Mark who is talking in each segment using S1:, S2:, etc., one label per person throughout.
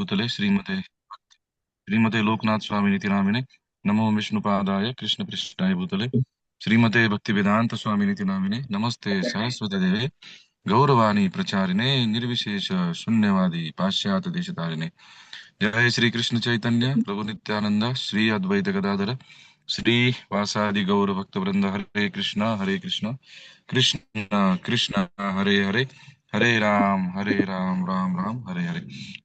S1: भूतले श्रीमते लोकनाथ स्वामिनिति नामिने नमो विष्णुपादाय कृष्णपृष्ठाय भूतले श्रीमते भक्तिवेदांत स्वामिनिति नामिने नमस्ते सरस्वती देवे गौरवाणी प्रचारिणे निर्विशेष शून्यवादी पाश्चात्य देशतारिणे। जय श्री कृष्ण चैतन्य प्रभु नित्यानंद श्री अद्वैत गदाधर श्री वासादि गौर भक्त वृंद। हरे कृष्ण कृष्ण कृष्ण हरे हरे, हरे राम राम राम हरे हरे,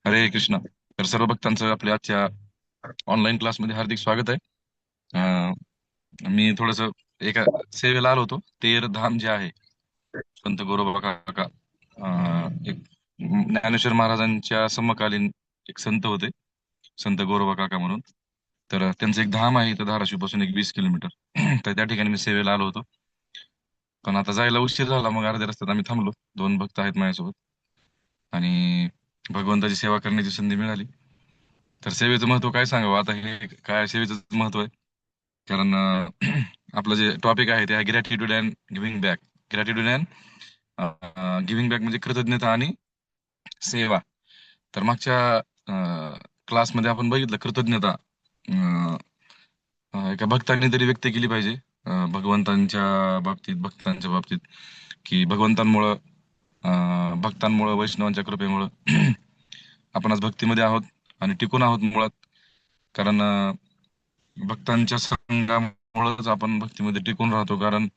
S1: हरे कृष्ण। तर सर्व भक्तांचं आपल्या आजच्या ऑनलाईन क्लासमध्ये हार्दिक स्वागत आहे. अं, मी थोडस एका सेवेला आलो होतो. तेर धाम जे आहे संत गोरोबा काका, एक ज्ञानेश्वर महाराजांच्या समकालीन एक संत होते, संत गोरोबा काका म्हणून. तर त्यांचं एक धाम आहे इथं धाराशिव पासून एक 20 किलोमीटर. तर त्या ठिकाणी मी सेवेला आलो होतो. पण आता जायला उशीर झाला, मग अर्ध्या रस्त्यात आम्ही थांबलो. 2 भक्त आहेत माझ्यासोबत आणि भगवंताची सेवा करण्याची संधी मिळाली. तर सेवेचं महत्व काय सांगावं आता, हे काय सेवेचं महत्व आहे. कारण आपलं जे टॉपिक आहे ते आहे gratitude and giving back. Gratitude and giving back म्हणजे कृतज्ञता आणि सेवा. तर मागच्या क्लासमध्ये आपण बघितलं कृतज्ञता अं, एका भक्तांनी तरी व्यक्त केली पाहिजे भगवंतांच्या बाबतीत, भक्तांच्या बाबतीत, की भगवंतांमुळं, भक्तांमुळं, वैष्णवांच्या कृपेमुळं आपण आज भक्तीमध्ये आहोत आणि टिकून आहोत मुळात. कारण भक्तांच्या संघामुळेच आपण भक्तीमध्ये टिकून राहतो. कारण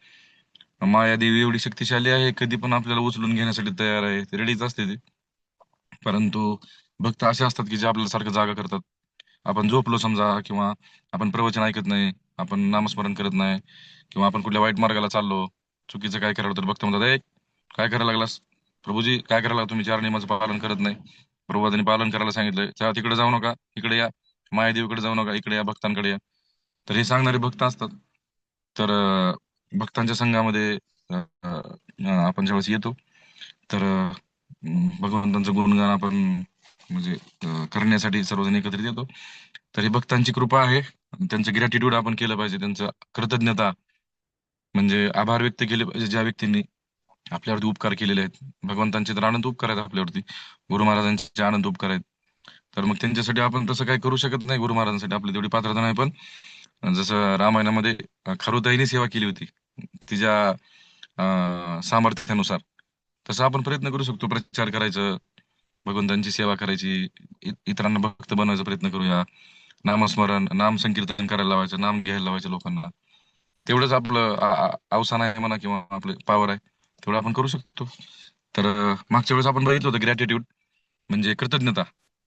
S1: माया देवी एवढी शक्तिशाली आहे, कधी पण आपल्याला उचलून घेण्यासाठी तयार आहे, रेडीच असते ती. परंतु भक्त असे असतात की जे आपल्याला सारखं जागा करतात. आपण झोपलो समजा, किंवा आपण प्रवचन ऐकत नाही, आपण नामस्मरण करत नाही, किंवा आपण कुठल्या वाईट मार्गाला चाललो, चुकीचं काय करायला, तर भक्त म्हणतात, काय करायला लागलास प्रभूजी, काय करायला लागला तुम्ही, 4 नियमाचं पालन करत नाही, प्रभुपादांनी पालन करायला सांगितलंय, तेव्हा तिकडे जाऊ नका, इकडे या, मायादेवीकडे जाऊ नका, इकडे या, भक्तांकडे या. तर हे सांगणारे भक्त असतात. तर भक्तांच्या संघामध्ये आपण ज्यावेळेस येतो, तर भगवंतांचं गुणगान आपण म्हणजे करण्यासाठी सर्वजण एकत्रित येतो. तर ही भक्तांची कृपा आहे आणि त्यांचं ग्रॅटिट्यूड आपण केलं पाहिजे. त्यांचं कृतज्ञता म्हणजे आभार व्यक्त केले पाहिजे ज्या व्यक्तींनी आपल्यावरती उपकार केलेले आहेत. भगवंतांचे तर अनंत उपकार आहेत आपल्यावरती, गुरु महाराजांचे अनंत उपकार आहेत. तर मग त्यांच्यासाठी आपण तसं काही करू शकत नाही, गुरु महाराजांसाठी आपली तेवढी पात्रता नाही. पण जसं रामायणामध्ये खरुताईने सेवा केली होती तिच्या सामर्थ्यानुसार, तसं आपण प्रयत्न करू शकतो, प्रचार करायचं, भगवंतांची सेवा करायची, इतरांना भक्त बनवायचा प्रयत्न करूया. नामस्मरण, नाम संकीर्तन करायला लावायचं, नाम घ्यायला लावायचं लोकांना. तेवढंच आपलं अवसान आहे म्हणा, किंवा आपलं पॉवर आहे, तेवढं आपण करू शकतो. तर मागच्या वेळेस आपण बघितलं होतं ग्रॅटिट्यूड म्हणजे कृतज्ञता.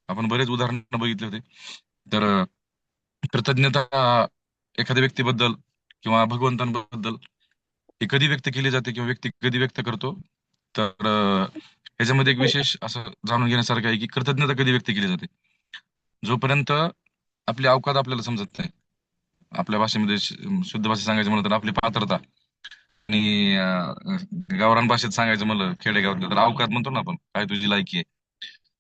S1: आपण बरेच उदाहरण बघितले होते. तर कृतज्ञता एखाद्या व्यक्तीबद्दल किंवा भगवंतांबद्दल ही कधी व्यक्त केली जाते, किंवा व्यक्ती कधी व्यक्त करतो. तर ह्याच्यामध्ये एक विशेष असं जाणून घेण्यासारखं आहे की कृतज्ञता कधी व्यक्त केली जाते, जोपर्यंत आपली अवकात आपल्याला समजत नाही. आपल्या भाषेमध्ये शुद्ध भाषेत सांगायचं म्हणलं तर आपली पात्रता, आणि गावरान भाषेत सांगायचं म्हणलं खेडेगावात तर अवकात म्हणतो ना आपण, काय तुझी लायकी आहे.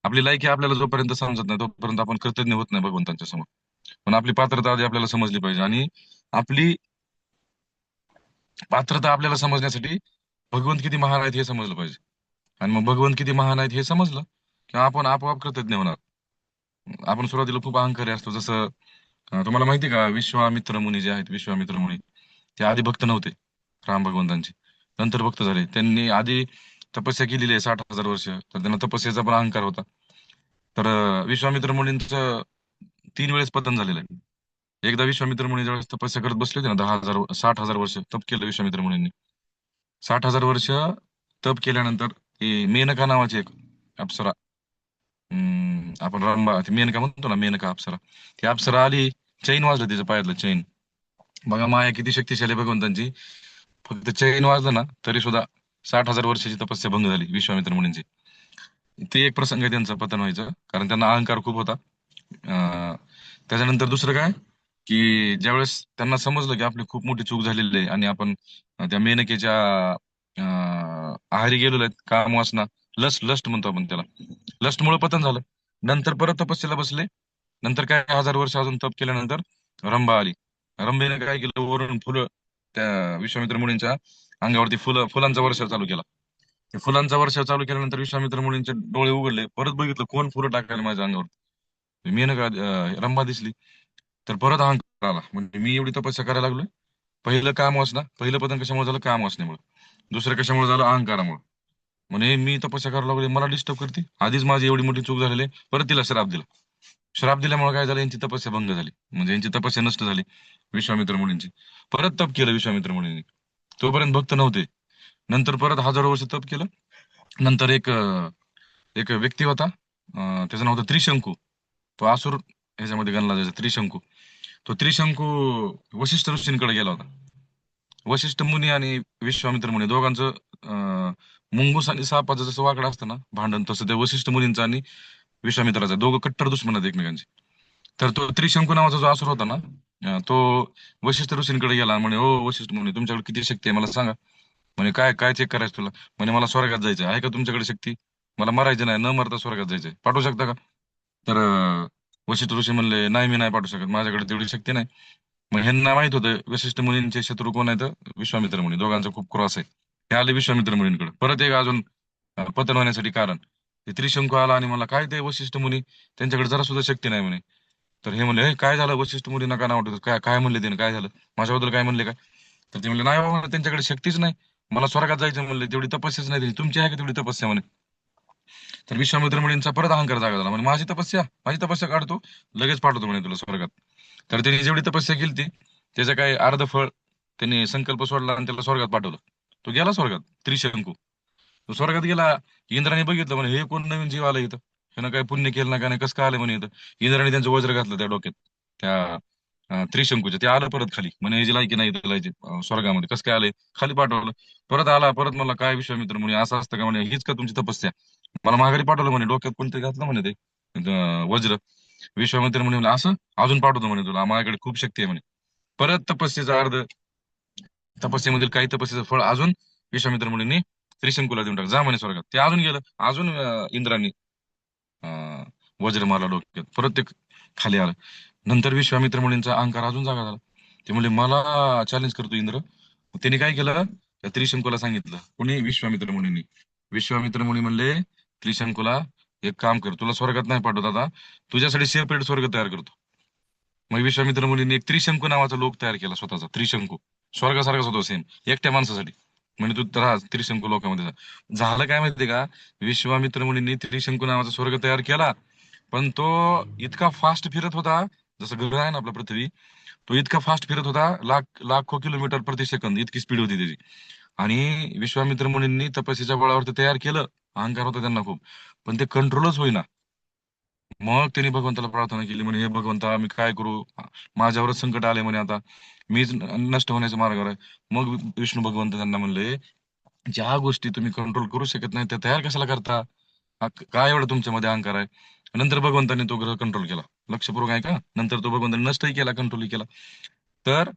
S1: आपली लायकी आपल्याला जोपर्यंत समजत नाही तोपर्यंत आपण कृतज्ञ होत नाही भगवंतांच्या समोर. पण आपली पात्रता आधी आपल्याला समजली पाहिजे, आणि आपली पात्रता आपल्याला समजण्यासाठी भगवंत किती महान आहेत हे समजलं पाहिजे. आणि मग भगवंत किती महान आहेत हे समजलं की आपण आपोआप कृतज्ञ होणार. आपण सुरुवातीला खूप अहंकारी असतो. जसं तुम्हाला माहिती आहे का, विश्वामित्र मुनी जे आहेत, विश्वामित्र मुनी ते आधी भक्त नव्हते राम भगवंतांचे, नंतर भक्त झाले. त्यांनी आधी तपस्या केलेली आहे 60,000 वर्ष, तर त्यांना तपस्येचा पण अहंकार होता. तर विश्वामित्र मुनींचं 3 वेळेस पतन झालेलं आहे. एकदा विश्वामित्र मुनी ज्यावेळेस तपस्या करत बसले होते ना, 10,000 60,000 वर्ष तप केलं विश्वामित्र मुनींनी. 60,000 वर्ष तप केल्यानंतर ती मेनका नावाची एक अप्सरा, आपण रंबा ती मेनका म्हणतो ना, मेनका अप्सरा, ती अप्सरा आली, चैन वाजलं तिच्या पायातलं चैन. बघा माया किती शक्तिशाली आहे भगवंतांची. फक्त चैन वाजलं ना तरी सुद्धा 60,000 वर्षाची तपस्या भंग झाली विश्वामित्र मुनींची. ते एक प्रसंग आहे त्यांचं पतन व्हायचं, कारण त्यांना अहंकार खूप होता. त्याच्यानंतर दुसरं काय, की ज्यावेळेस त्यांना समजलं की आपली खूप मोठी चूक झालेली आहे आणि आपण त्या मेनकेच्या आहारी गेलेलो आहेत, कामवासना, लस्ट लस्ट म्हणतो आपण त्याला, लस्टमुळे पतन झालं. नंतर परत तपस्येला बसले. नंतर काय 1000 वर्ष अजून तप केल्यानंतर रंभा आली. रंभेने काय केलं, वरून फुलं त्या विश्वामित्र मुनींच्या अंगावरती फुलांचा वर्षाव चालू केला. ते फुलांचा वर्षाव चालू केल्यानंतर विश्वामित्र मुनींचे डोळे उघडले, परत बघितलं कोण फुलं टाकायला माझ्या अंगावर. मेनका रंभा दिसली. तर परत अहंकार आला, म्हणजे मी एवढी तपस्या करायला लागलोय. पहिलं काम वासना, पहिलं पतन कशामुळे झालं? काम वासनेमुळे. दुसरं कशामुळे झालं? अहंकारामुळे. म्हणे मी तपस्या करायला लागले, मला डिस्टर्ब करते, आधीच माझी एवढी मोठी चूक झालेली आहे, परत तिला श्राप दिला. श्राप दिल्यामुळे काय झालं? यांची तपस्या भंग झाली, म्हणजे यांची तपस्या नष्ट झाली, विश्वामित्र मुनींची. परत तप केलं विश्वामित्र मुनींनी. तोपर्यंत भक्त नव्हते. नंतर परत हजारो वर्ष तप केलं. नंतर एक व्यक्ती होता, त्याचं नाव होतं त्रिशंकू. तो असुर ह्याच्यामध्ये गणला जायचा, त्रिशंकू. तो त्रिशंकू वशिष्ठ ऋषींकडे गेला होता. वशिष्ठ मुनी आणि विश्वामित्र मुनी दोघांचं मुंगूस आणि सापाचं जसं वाकडं असतं ना भांडण, तसं ते वशिष्ठ मुनींचं आणि विश्वामित्राचं, दोघं कट्टर दुश्मन आहेत एकमेकांचे. तर तो त्रिशंकू नावाचा जो असुर होता ना, तो वशिष्ठ ऋषींकडे गेला, म्हणे ओ वशिष्ठ मुनी, तुमच्याकडे किती शक्ती आहे मला सांगा. म्हणे काय काय चेक करायचं तुला? म्हणे मला स्वर्गात जायचं आहे का तुमच्याकडे शक्ती? मला मरायचं नाही, न मरता स्वर्गात जायचंय, पाठवू शकता का? तर वशिष्ठ ऋषी म्हणले नाही, मी नाही पाठवू शकत, माझ्याकडे तेवढी शक्ती नाही. मग ह्यांना माहित होतं वशिष्ठ मुनींचे शत्रू कोण आहेत? विश्वामित्र मुनी, दोघांचा खूप क्रॉस आहे. हे आले विश्वामित्र मुनींकडे, परत एक अजून पतन होण्यासाठी कारण. ते त्रिशंकू आला आणि मला काय ते वशिष्ठ मुनी, त्यांच्याकडे जरा सुद्धा शक्ती नाही म्हणे. तर हे म्हणले, "हे काय झालं वशिष्ठ मुनींना का नाव ठेवतात? काय काय म्हणले त्याने, काय झालं माझ्याबद्दल, काय म्हणले काय?" तर ते म्हणले, "नाही बाबा, त्यांच्याकडे शक्तीच नाही, मला स्वर्गात जायचं म्हणले, तेवढी तपस्याच नाही त्यांची. तुमची आहे का तेवढी तपस्या म्हणे?" तर विश्वामित्र मुनींचा परत अहंकार जागा झाला, म्हणजे माझी तपस्या काढतो, लगेच पाठवतो म्हणे तुला स्वर्गात. तर त्यांनी जेवढी तपस्या केली ती, त्याचं काय अर्ध फळ त्यांनी संकल्प सोडला आणि त्याला स्वर्गात पाठवलं. तो गेला स्वर्गात, त्रिशंकू. तो स्वर्गात गेला. इंद्राने बघितलं, म्हणे हे कोण नवीन जीव आलं इथं, ह्यानं काय पुण्य केलं ना, का नाही, कसं काय आलं म्हणे इथं. इंद्राने त्यांचं वज्र घातलं त्या डोक्यात, त्या त्रिशंकूच्या. ते आलं परत खाली, म्हणे ह्याची लायकी नाही इथं जायची, स्वर्गामध्ये कसं काय आले, खाली पाठवलं. परत आला, परत मला काय विश्वामित्र म्हणे असं असतं का म्हणे, हीच का तुमची तपस्या? मला माघारी पाठवलं म्हणे, डोक्यात कोणतरी घातलं म्हणे ते वज्र. विश्वामित्र म्हणे असं अजून पाठवतो म्हणे तुला, माझ्याकडे खूप शक्ती आहे म्हणे. परत तपस्येचा अर्ध, तपस्येमधील काही तपस्येचं फळ अजून विश्वामित्र मुनींनी त्रिशंकूला देऊन टाकलं, जा म्हणे स्वर्गात. ते अजून गेलं. अजून इंद्रांनी अं, वज्र मारला डोक्यात, परत ते खाली आलं. नंतर विश्वामित्र मुनींचा अहंकार अजून जागा झाला. ते म्हणले मला चॅलेंज करतो इंद्र. मग त्यांनी काय केलं? त्या त्रिशंकूला सांगितलं, कोणी? विश्वामित्र मुनींनी. विश्वामित्र मुनी म्हणले त्रिशंकूला, एक काम कर, तुला स्वर्गात नाही पाठवत आता, तुझ्यासाठी सेपरेट स्वर्ग तयार करतो. मग विश्वामित्र मुनींनी एक त्रिशंकू नावाचा लोक तयार केला स्वतःचा, त्रिशंकू. स्वर्गासारखाच होतो सेम, एकट्या माणसासाठी. म्हणजे तू तर त्रिशंकू लोकांमध्ये जा. झालं काय माहितीये का? विश्वामित्र मुनींनी त्रिशंकू नावाचा स्वर्ग तयार केला, पण तो इतका फास्ट फिरत होता, जसं ग्रह आहे ना आपला पृथ्वी, तो इतका फास्ट फिरत होता, लाखो किलोमीटर प्रति सेकंद इतकी स्पीड होती त्याची. आणि विश्वामित्र मुनींनी तपस्येच्या बळावर ते तयार केलं. अहंकार होता त्यांना खूप, पण ते कंट्रोलच होईना. मग त्यांनी भगवंताला प्रार्थना केली, म्हणे हे भगवंता मी काय करू, माझ्यावरच संकट आले म्हणे आता, मीच नष्ट होण्याच्या मार्गावर आहे. मग विष्णू भगवंत त्यांना म्हणले, ज्या गोष्टी तुम्ही कंट्रोल करू शकत नाही त्या तयार कशाला करता? काय एवढं तुमच्यामध्ये अहंकार आहे? नंतर भगवंतांनी तो ग्रह कंट्रोल केला. लक्षपूर्वक आहे का? नंतर तो भगवंतांनी नष्टही केला, कंट्रोलही केला. तर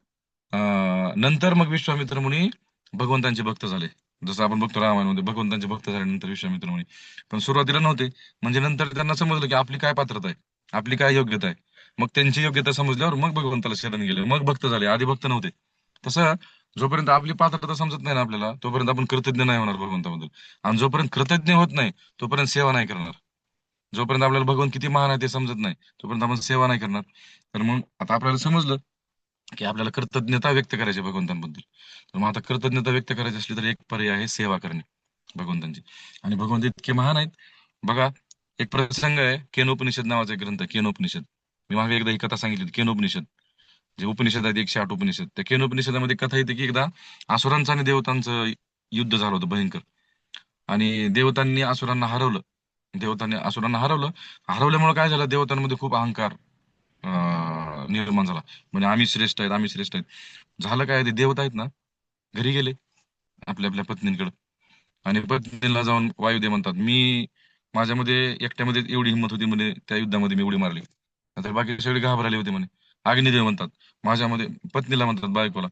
S1: नंतर मग विश्वामित्र मुनी भगवंतांचे भक्त झाले. जसं आपण बघतो रामायणामध्ये भगवंतांचे भक्त झाल्यानंतर विश्वामित्र मुनी. पण सुरुवातीला नव्हते. म्हणजे नंतर त्यांना समजलं की आपली काय पात्रता आहे, आपली काय योग्यता आहे. मग त्यांची योग्यता समजल्यावर मग भगवंताला शरण गेले, मग भक्त झाले, आधी भक्त नव्हते. तसं जोपर्यंत आपली पात्रता समजत नाही ना आपल्याला, तोपर्यंत आपण कृतज्ञ नाही होणार भगवंताबद्दल. आणि जोपर्यंत कृतज्ञ होत नाही, तोपर्यंत सेवा नाही करणार. जोपर्यंत आपल्याला भगवंत किती महान आहे ते समजत नाही, तोपर्यंत आपण सेवा नाही करणार. तर मग आता आपल्याला समजलं की आपल्याला कृतज्ञता व्यक्त करायची आहे भगवंतांबद्दल. तर मग आता कृतज्ञता व्यक्त करायची असली तर एक पर्याय आहे सेवा करणे भगवंतांची. आणि भगवंत इतके महान आहेत. बघा, एक प्रसंग आहे, केनोपनिषद नावाचा एक ग्रंथ आहे, केनोपनिषद. मी मागे एकदा ही कथा सांगितली होती, केनोपनिषद. जे उपनिषद आहेत 108 उपनिषद, त्या केनोपनिषदामध्ये कथा येते की एकदा असुरांचं आणि देवतांचं युद्ध झालं होतं भयंकर. आणि देवतांनी असुरांना हरवलं. हरवल्यामुळे काय झालं, देवतांमध्ये खूप अहंकार निर्माण झाला. म्हणजे आम्ही श्रेष्ठ आहेत, आम्ही श्रेष्ठ आहेत. झालं काय, ते देवता आहेत ना, घरी गेले आपल्या आपल्या पत्नींकडे. आणि पत्नीला जाऊन वायुदेव म्हणतात, मी माझ्यामध्ये एकट्यामध्ये एवढी हिंमत होती म्हणे, त्या युद्धामध्ये मी एवढी मारली, आता बाकी सगळे घाबरले होते म्हणे. अग्निदेव म्हणतात, माझ्यामध्ये, पत्नीला म्हणतात बायकोला,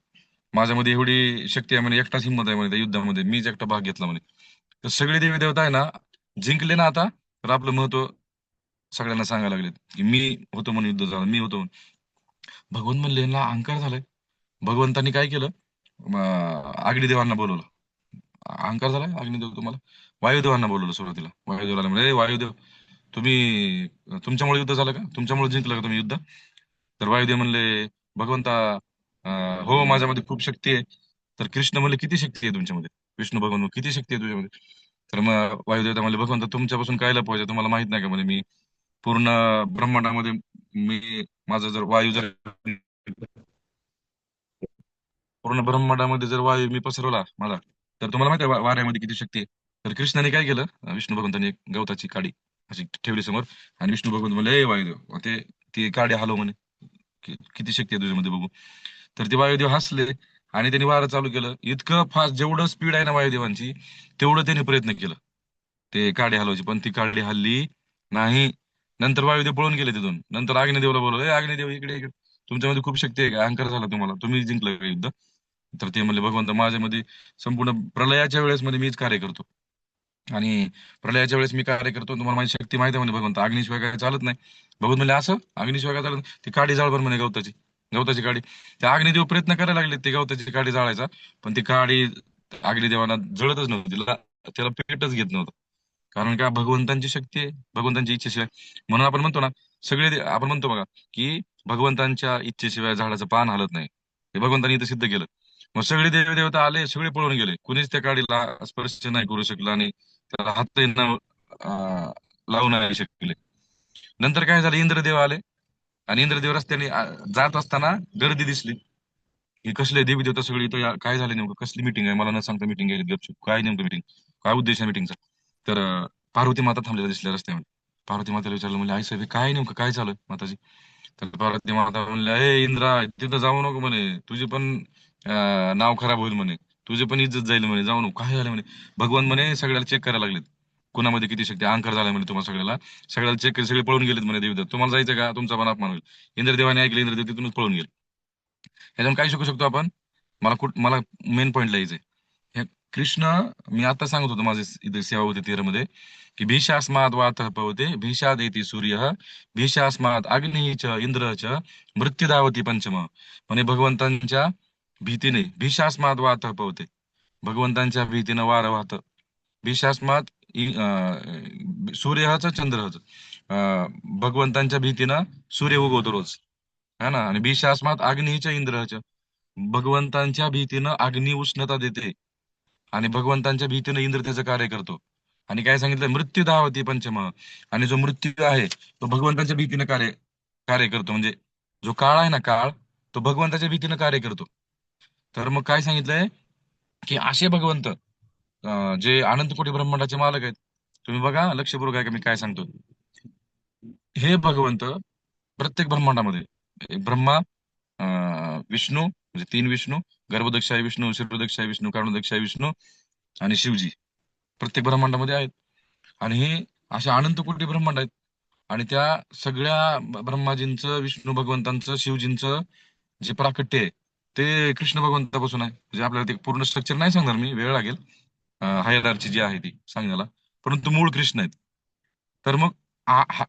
S1: माझ्यामध्ये एवढी शक्ती आहे म्हणे, एकटाच हिंमत आहे म्हणे त्या युद्धामध्ये, मीच एकटा भाग घेतला म्हणे. तर सगळे देवी देवता आहे ना, जिंकले ना आता, तर आपलं महत्व सगळ्यांना सांगायला लागलेत की मी होतो म्हणून युद्ध झालं, मी होतो म्हणून. भगवंत म्हणले यांना अहंकार झालाय. भगवंतांनी काय केलं, अग्निदेवांना बोलवलं. अहंकार झालाय अग्निदेव तुम्हाला, वायुदेवांना बोलवलं सुरुवातीला. वायुदेवाला म्हणजे वायुदेव, तुम्ही तुमच्यामुळे युद्ध झालं का? तुमच्यामुळे जिंकलं का तुम्ही युद्ध? तर वायुदेव म्हणले, भगवंता, हो माझ्यामध्ये खूप शक्ती आहे. तर कृष्ण म्हणले, किती शक्ती आहे तुमच्यामध्ये? विष्णू भगवान म्हणले, किती शक्ती आहे तुझ्यामध्ये? तर मग वायुदेवता म्हणले, भगवंता तुमच्यापासून काय लपवायचं, तुम्हाला माहित नाही का म्हणे, मी पूर्ण ब्रह्मांडामध्ये, मी माझा जर वायू जर पूर्ण ब्रह्मांडामध्ये जर वायू मी पसरवला माझा, तर तुम्हाला माहिती आहे वाऱ्यामध्ये किती शक्ती आहे. तर कृष्णाने काय केलं, विष्णू भगवंताने एक गवताची काडी अशी ठेवली समोर, आणि विष्णू भगवंत म्हणले, ए वायुदेव, ते ती काडी हलव म्हणे, किती शक्ती आहे तुझ्यामध्ये बघू. तर ते वायुदेव हसले, आणि त्यांनी वारं चालू केलं. इतकं फास्ट, जेवढं स्पीड आहे ना वायुदेवांची, तेवढं त्यांनी प्रयत्न केलं ते काडी हलवायची, पण ती काडी हल्ली नाही. नंतर वायुदेव पळून गेले तिथून. नंतर अग्निदेवला बोलवलं, ए अग्निदेव, इकडे इकडे, तुमच्यामध्ये खूप शक्ती आहे का, अहंकार झाला तुम्हाला, तुम्ही जिंकलं का युद्ध? तर ते म्हणले, भगवंत माझ्यामध्ये संपूर्ण प्रलयाच्या वेळेस मध्ये मीच कार्य करतो, आणि प्रलयाच्या वेळेस मी कार्य करतो, तुम्हाला माझी शक्ती माहिती आहे म्हणे भगवंत, अग्निशिवाय काय चालत नाही. भगवंत म्हणले, असं अग्निशिवाय काय चालत नाही? ती काडी जाळ म्हणे, गवताची, गवताची काडी. त्या अग्निदेव प्रयत्न करायला लागले ते गवताची काडी जाळायचा, पण ती काडी अग्निदेवांना जळतच नव्हती, तिला, त्याला पेटच घेत नव्हतं. कारण का, भगवंतांची शक्ती आहे, भगवंतांची इच्छेशिवाय. म्हणून आपण म्हणतो ना, आपण म्हणतो बघा, की भगवंतांच्या इच्छेशिवाय झाडाचं पान हलत नाही. हे भगवंतांनी इथं सिद्ध केलं. मग सगळे देवी देवता आले, सगळे पळून गेले, कुणीच त्या काडीला स्पर्श नाही करू शकला, आणि त्याला हातही लावू नाही शकले. नंतर काय झालं, इंद्रदेव आले, आणि इंद्रदेव रस्त्याने जात असताना गर्दी दिसली. ही कसले देवी देवता सगळी इथं, काय झालं नेमकं, कसली मिटिंग आहे, मला न सांगता मिटिंग आहे गपचूप, काय नेमकं मिटिंग, काय उद्देश आहे मिटिंगचा? तर पार्वती माता थांबलेल्या दिसल्या रस्त्यामध्ये. पार्वती मातेला विचारलं, म्हणजे आई साहेब काय नेमकं काय चालू आहे माताजी? तर पार्वती माता म्हणल्या, ए इंद्रा, तिथं जाऊ नको म्हणे, तुझी पण नाव खराब होईल म्हणे, तुझी पण इज्जत जाईल म्हणे, जाऊ नको. काय झालं म्हणे? भगवान म्हणे सगळ्याला चेक करायला लागलेत, कुणामध्ये किती शक्ती, अहंकार झाला म्हणे तुम्हाला सगळ्याला चेक सगळे पळून गेलेत म्हणे देवीदास, तुम्हाला जायचं का, तुमचा पण अपमान होईल. इंद्रदेवाने ऐकले, इंद्रदेव तिथूनच पळून गेले. ह्याच्यातून काय शिकू शकतो आपण? मला मेन पॉईंटला यायचंय. हे कृष्ण, मी आता सांगत होतो माझे इथे सेवा होती तीरमध्ये, की भीषास्माद वातः पवते भीषादेति सूर्य भीषास्माद अग्नी च इंद्र च मृत्युधावती पंचम. म्हणे भगवंतांच्या भीतीने भीषास्माद वातः पवते, भगवंतांच्या भीतीनं वारं वाहतं. भीषास्माद सूर्यच चंद्रच, भगवंतांच्या भीतीनं सूर्य उगवतो रोज, है ना. आणि भीषास्मात अग्नीच्या इंद्रच, भगवंतांच्या भीतीनं अग्नी उष्णता देते, आणि भगवंतांच्या भीतीनं इंद्र त्याचं कार्य करतो. आणि काय सांगितलं, मृत्यू धावती पंचम, आणि जो मृत्यू आहे तो भगवंतांच्या भीतीनं कार्य कार्य करतो. म्हणजे जो काळ आहे ना, काळ, तो भगवंताच्या भीतीनं कार्य करतो. तर मग काय सांगितलंय, की असे भगवंत, जे अनंत कोटी ब्रह्मांडाचे मालक आहेत. तुम्ही बघा लक्षपूर्वक आहे का मी काय सांगतो. हे भगवंत प्रत्येक ब्रह्मांडामध्ये, ब्रह्मा, विष्णू म्हणजे तीन विष्णू, गर्भदक्ष आहे विष्णू, शिरोदक्ष आहे विष्णू, कारणोदक्ष आहे विष्णू, आणि शिवजी प्रत्येक ब्रह्मांडामध्ये आहेत. आणि हे अशा अनंत कोटी ब्रह्मांड आहेत. आणि त्या सगळ्या ब्रह्माजींचं, विष्णू भगवंतांचं, शिवजींचं जे प्राकट्य आहे, ते कृष्ण भगवंतापासून आहे. म्हणजे आपल्याला ते पूर्ण स्ट्रक्चर नाही सांगणार मी, वेळ लागेल हायरार्ची जी आहे ती सांगण्याला, परंतु मूळ कृष्ण आहेत. तर मग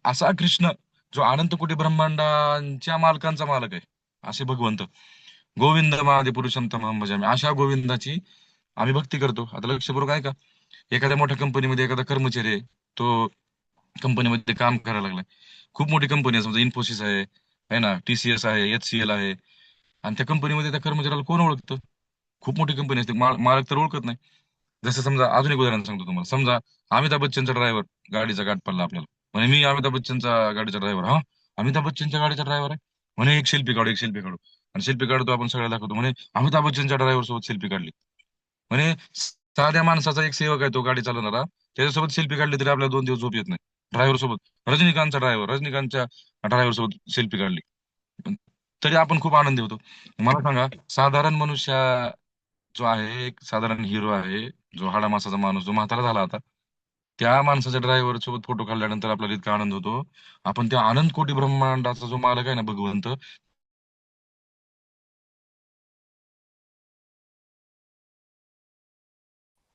S1: असा कृष्ण, जो अनंत कोटी ब्रह्मांडांच्या मालकांचा मालक आहे, असे भगवंत, गोविंद महादे पुरुषं तमहं भजामि, अशा गोविंदाची आम्ही भक्ती करतो. आता लक्षपूर्वक आहे का, एखाद्या मोठ्या कंपनीमध्ये एखादा कर्मचारी आहे, तो कंपनीमध्ये काम करायला लागलाय. खूप मोठी कंपनी आहे, समजा इन्फोसिस आहे ना, TCS आहे, HCL आहे, आणि त्या कंपनीमध्ये त्या कर्मचाऱ्याला कोण ओळखतं? खूप मोठी कंपनी असते, मालक तर ओळखत नाही. जसं समजा, अजून एक उदाहरण सांगतो तुम्हाला. समजा अमिताभ बच्चनचा ड्रायव्हर, गाडीचा गाठ पडला आपल्याला, म्हणे मी अमिताभ बच्चनचा गाडीचा ड्रायव्हर. हा, अमिताभ बच्चनच्या गाडीचा ड्रायव्हर आहे म्हणे, एक सेल्फी काढू, एक सेल्फी काढू. आणि सेल्फी काढतो, आपण सगळ्याला दाखवतो, म्हणे अमिताभ बच्चनच्या ड्रायव्हर सोबत सेल्फी काढली. म्हणे साध्या माणसाचा एक सेवक आहे तो गाडी चालवणारा, त्याच्यासोबत सेल्फी काढली तरी आपल्याला 2 दिवस झोप येत नाही. ड्रायव्हर सोबत, रजनीकांतचा ड्रायव्हर, रजनीकांतच्या ड्रायव्हर सोबत सेल्फी काढली, पण तरी आपण खूप आनंदी होतो. मला सांगा, साधारण मनुष्य जो आहे, एक साधारण हिरो आहे, जो हाडा मासाचा माणूस, जो म्हातारा झाला आता, त्या माणसाच्या ड्रायव्हर सोबत फोटो काढल्यानंतर आपल्याला इतका आनंद होतो. आपण त्या अनंत कोटी ब्रह्मांडाचा जो मालक आहे ना, भगवंत,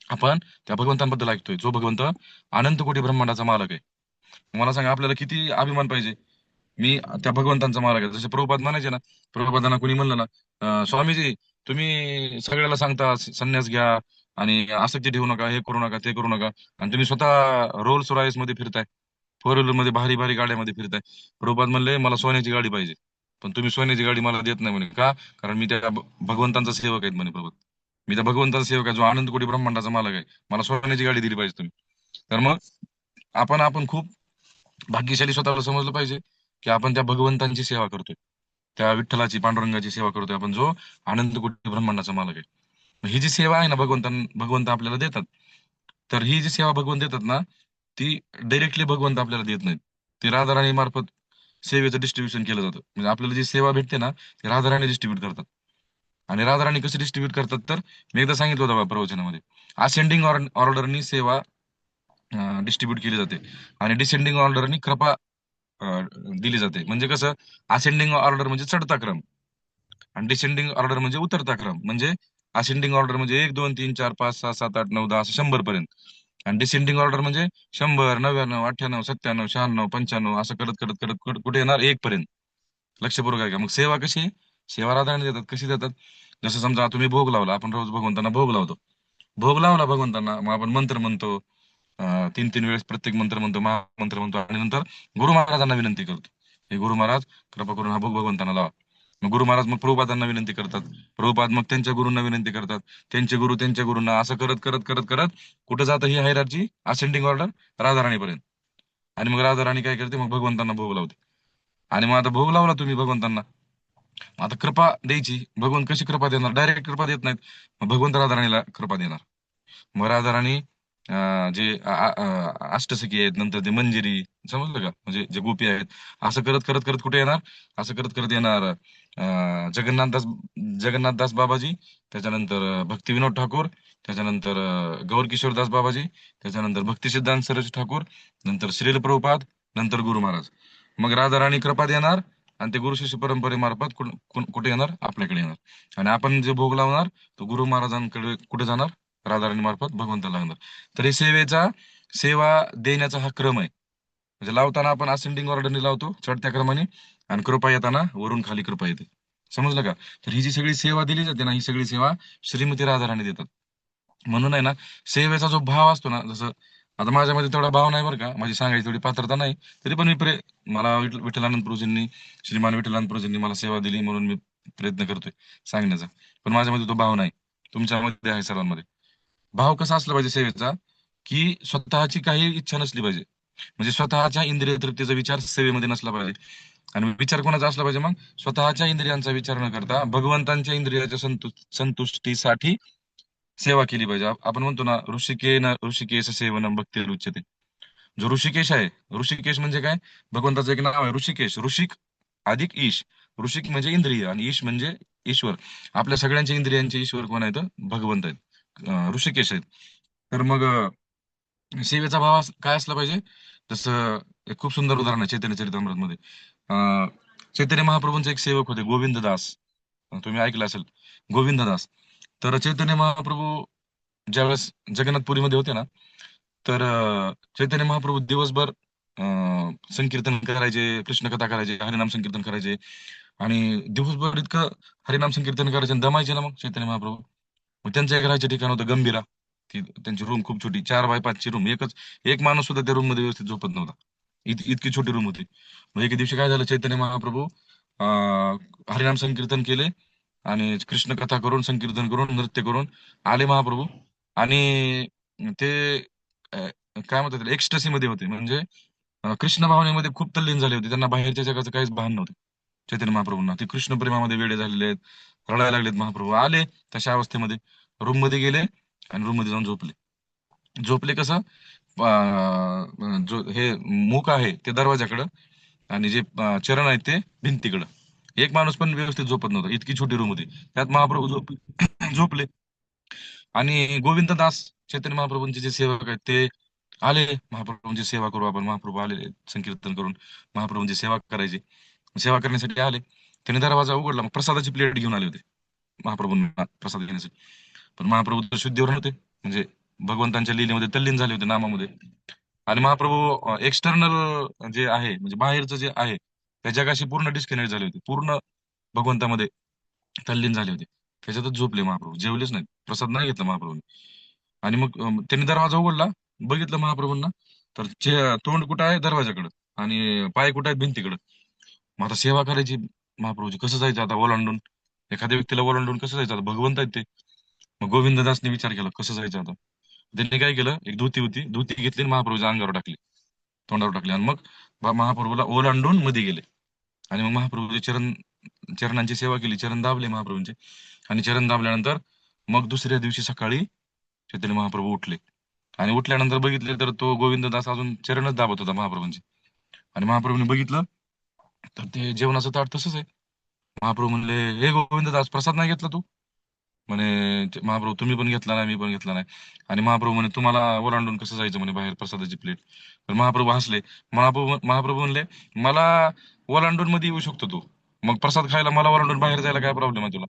S1: आपण त्या भगवंतांबद्दल ऐकतोय, जो भगवंत अनंत कोटी ब्रह्मांडाचा मालक आहे. मला सांगा, आपल्याला किती अभिमान पाहिजे. मी त्या भगवंतांचा मालक आहे, जसे प्रभुपाद म्हणायचे ना, प्रभुपादांना कोणी म्हणलं ना, स्वामीजी, तुम्ही सगळ्याला सांगता संन्यास घ्या, आणि आसक्ती ठेवू नका, हे करू नका, ते करू नका, आणि तुम्ही स्वतः रोल्स रॉयस मध्ये फिरताय. फोर व्हीलर मध्ये भारी भारी गाड्यामध्ये फिरताय. प्रभुपाद म्हणले मला सोन्याची गाडी पाहिजे, पण तुम्ही सोन्याची गाडी मला देत नाही म्हणे. का? कारण मी त्या भगवंतांचा सेवक आहेत म्हणे प्रभू. मी त्या भगवंताचा सेवक आहे, जो अनंत कोटी ब्रह्मांडाचा मालक आहे. मला सोन्याची गाडी दिली पाहिजे तुम्ही. तर मग आपण खूप भाग्यशाली स्वतःला समजलं पाहिजे, की आपण त्या भगवंतांची सेवा करतोय, त्या विठ्ठलाची पांडुरंगाची सेवा करतोय आपण, जो अनंत कोटी ब्रह्मांडाचा मालक आहे. मग ही जी सेवा आहे ना भगवंत आपल्याला देतात, तर ही जी सेवा भगवंत देतात ना, ती डायरेक्टली भगवंत आपल्याला देत नाहीत. ती राधाराणी मार्फत सेवेचं डिस्ट्रीब्युशन केलं जातं. म्हणजे आपल्याला जी सेवा भेटते ना, ती राधाराणी डिस्ट्रीब्यूट करतात. आणि राधाराणी कशी डिस्ट्रीब्यूट करतात, तर मी एकदा सांगितलं होतं बा प्रवचनामध्ये, असेंडिंग ऑर्डरनी सेवा डिस्ट्रीब्यूट केली जाते, आणि डिसेंडिंग ऑर्डरनी कृपा दिली जाते. म्हणजे कसं, असेंडिंग ऑर्डर म्हणजे चढता क्रम, आणि डिसेंडिंग ऑर्डर म्हणजे उतरता क्रम. म्हणजे असेंडिंग ऑर्डर म्हणजे 1 2 3 4 5 6 7 8 9 10 असं 100 पर्यंत, आणि डिसेंडिंग ऑर्डर म्हणजे 100 99 98 96 95 96 असं करत करत करत कुठे येणार, 1 पर्यंत. लक्षपूर्वक आहे का? मग सेवा कशी आहे? सेवा राधाने देतात. कशी देतात? जसं समजा तुम्ही भोग लावला, आपण रोज भगवंतांना भोग लावतो. भोग लावला भगवंतांना, मग आपण मंत्र म्हणतो, 3 3 वेळेस प्रत्येक मंत्र म्हणतो, महामंत्र म्हणतो, आणि नंतर गुरु महाराजांना विनंती करतो, हे गुरु महाराज कृपा करून हा भोग भगवंतांना लावा. मग गुरु महाराज मग प्रभुपादांना विनंती करतात, प्रभुपाद मग त्यांच्या गुरूंना विनंती करतात, त्यांचे गुरु त्यांच्या गुरूंना, असं करत करत करत करत कुठं जातं ही हायरार्ची, असेंडिंग ऑर्डर, राधाराणीपर्यंत. आणि मग राधाराणी काय करते, मग भगवंतांना भोग लावते. आणि मग आता भोग लावला तुम्ही भगवंतांना, आता कृपा द्यायची. भगवंत कशी कृपा देणार? डायरेक्ट कृपा देत नाहीत. मग भगवंत राधाराणीला कृपा देणार. मग राधाराणी जे अष्टसखी आहेत, नंतर ते मंजिरी, समजलं का, म्हणजे जे गोपी आहेत, असं करत करत करत कुठे येणार, असं करत करत येणार जगन्नाथदास बाबाजी, त्याच्यानंतर भक्तिविनोद ठाकूर, त्याच्यानंतर गौरकिशोरदास बाबाजी, त्याच्यानंतर भक्तिसिद्धांत सरस्वती ठाकूर, नंतर श्रील प्रभुपाद, नंतर गुरु महाराज. मग राधाराणी कृपा देणार, आणि ते गुरु शिष्य परंपरेमार्फत कुठे येणार, आपल्याकडे येणार. आणि आपण जे भोग लावणार, तो गुरु महाराजांकडे कुठे जाणार, राधाराणी मार्फत भगवंताला लागणार. तर हे सेवा देण्याचा हा क्रम आहे. म्हणजे लावताना आपण असेंडिंग ऑर्डरने लावतो, चढत्या क्रमाने, आणि कृपा येताना वरून खाली कृपा येते. समजलं का? तर ही जी सगळी सेवा दिली जाते ना, ही सगळी सेवा श्रीमती राधाराणी देतात. म्हणून आहे ना, सेवेचा जो भाव असतो ना, जसं आता माझ्यामध्ये तेवढा भाव नाही बरं का, माझी सांगायची तेवढी पात्रता नाही, तरी पण मला विठ्ठलानंद प्रभूजींनी, श्रीमान विठ्ठलानंद प्रभूजींनी मला सेवा दिली, म्हणून मी प्रयत्न करतोय सांगण्याचा. पण माझ्यामध्ये तो भाव नाही, तुमच्यामध्ये आहे, सर्वांमध्ये. भाव कसा असला पाहिजे सेवेचा, की स्वतःची काही इच्छा नसली पाहिजे. म्हणजे स्वतःच्या इंद्रिय तृप्तीचा विचार सेवेमध्ये नसला पाहिजे. आणि विचार कोणाचा असला पाहिजे मग? स्वतःच्या इंद्रियांचा विचार न करता भगवंतांच्या इंद्रियाच्या संतुष्टीसाठी सेवा केली पाहिजे. आपण म्हणतो ना, ऋषिकेश सेवनम भक्ती उच्यते. जो ऋषिकेश आहे, ऋषिकेश म्हणजे काय? भगवंताचं एक नाव आहे ऋषिकेश. ऋषिक अधिक ईश. ऋषिक म्हणजे इंद्रिय, आणि ईश म्हणजे ईश्वर. आपल्या सगळ्यांच्या इंद्रियांचे ईश्वर कोण आहेत? भगवंत आहेत, ऋषिकेश आहेत. तर मग सेवेचा भाव काय असला पाहिजे? जसं एक खूप सुंदर उदाहरण आहे चैतन्य चरितामृतमध्ये. अं, चैतन्य महाप्रभूंचे एक सेवक होते, गोविंददास. तुम्ही ऐकलं असेल, गोविंददास. तर चैतन्य महाप्रभू ज्यावेळेस जगन्नाथपुरीमध्ये होते ना, तर चैतन्य महाप्रभू दिवसभर संकीर्तन करायचे, कृष्ण कथा करायचे, हरिनाम संकीर्तन करायचे. आणि दिवसभर इतकं हरिनाम संकीर्तन करायचे आणि दमायचे ना मग चैतन्य महाप्रभू. मग त्यांचं एक राहायचं ठिकाण होतं गंभीरा. ती त्यांची रूम खूप छोटी, 4 बाय 5 ची रूम. एक माणूस सुद्धा त्या रूम मध्ये व्यवस्थित झोपत नव्हता, इतकी छोटी रूम होती. मग एके दिवशी काय झालं, चैतन्य महाप्रभू हरिनाम संकीर्तन केले, आणि कृष्ण कथा करून, संकीर्तन करून, नृत्य करून आले महाप्रभू. आणि ते काय म्हणतात, एक्स्टसी मध्ये होते. म्हणजे कृष्ण भावनेमध्ये खूप तल्लीन झाले होते. त्यांना बाहेरच्या जगाचं काहीच भान नव्हतं. चैतन्य महाप्रभूंना ते कृष्ण प्रेमामध्ये वेडे झालेले आहेत, रडायला लागलेत. महाप्रभू आले तशा अवस्थेमध्ये, रूम मध्ये गेले, आणि रूम मध्ये जाऊन झोपले. झोपले कसं? जो हे मुख आहे ते दरवाजाकडं, आणि जे चरण आहेत ते भिंतीकडं. एक माणूस पण व्यवस्थित झोपत नव्हता, इतकी छोटी रूम होती. त्यात महाप्रभू झोपले. आणि गोविंददास, चैतन्य महाप्रभूंचे जे सेवक आहेत ते आले, महाप्रभूंची सेवा करू आपण. महाप्रभू आले संकीर्तन करून, महाप्रभूंची सेवा करायची. सेवा करण्यासाठी आले. त्यांनी दरवाजा उघडला, मग प्रसादाची प्लेट घेऊन आले होते महाप्रभूंना प्रसाद घेण्यासाठी. पण महाप्रभू तर शुद्धीवर होते, म्हणजे भगवंतांच्या लीलेमध्ये तल्लीन झाले होते, नामामध्ये. आणि महाप्रभू एक्सटर्नल जे आहे, म्हणजे बाहेरचं जे आहे, त्या जगाशी पूर्ण डिस्कनेक्ट झाले होते, पूर्ण भगवंतामध्ये तल्लीन झाले होते. त्याच्यातच झोपले महाप्रभू, जेवलेच नाही, प्रसाद नाही घेतला महाप्रभूंनी. आणि मग त्यांनी दरवाजा उघडला, बघितलं महाप्रभूंना, तर तोंड कुठं आहे दरवाजाकडं, आणि पाय कुठं आहेत भिंतीकडं. मग आता सेवा करायची महाप्रभूची, कसं जायचं आता ओलांडून? एखाद्या व्यक्तीला ओलांडून कसं जायचं आता? भगवंत आहेत ते. मग गोविंददासने विचार केला कसं जायचं आता. त्यांनी काय केलं, एक धोती होती, धोती घेतली आणि महाप्रभूच्या अंगावर टाकली, तोंडावर टाकली, आणि मग महाप्रभूला ओलांडून मध्ये गेले. आणि मग महाप्रभूचे चरणांची सेवा केली, चरण दाबले महाप्रभूंचे. आणि चरण दाबल्यानंतर मग दुसऱ्या दिवशी सकाळी चैतन्य महाप्रभू उठले. आणि उठल्यानंतर बघितले तर तो गोविंददास अजून चरणच दाबत होता महाप्रभूंचे. आणि महाप्रभूंनी बघितलं तर ते जेवणाचं ताट तसंच आहे. महाप्रभू म्हणले, हे गोविंददास, प्रसाद नाही घेतला तू? म्हणे, महाप्रभू तुम्ही पण घेतला नाही, मी पण घेतला नाही. आणि महाप्रभू म्हणे, तुम्हाला ओलांडून कसं जायचं म्हणे बाहेर प्रसादाची प्लेट? तर महाप्रभू हसले. महाप्रभू म्हणले, मला ओलांडून मध्ये येऊ शकतो तू, मग प्रसाद खायला मला ओलांडून बाहेर जायला काय प्रॉब्लेम आहे तुला?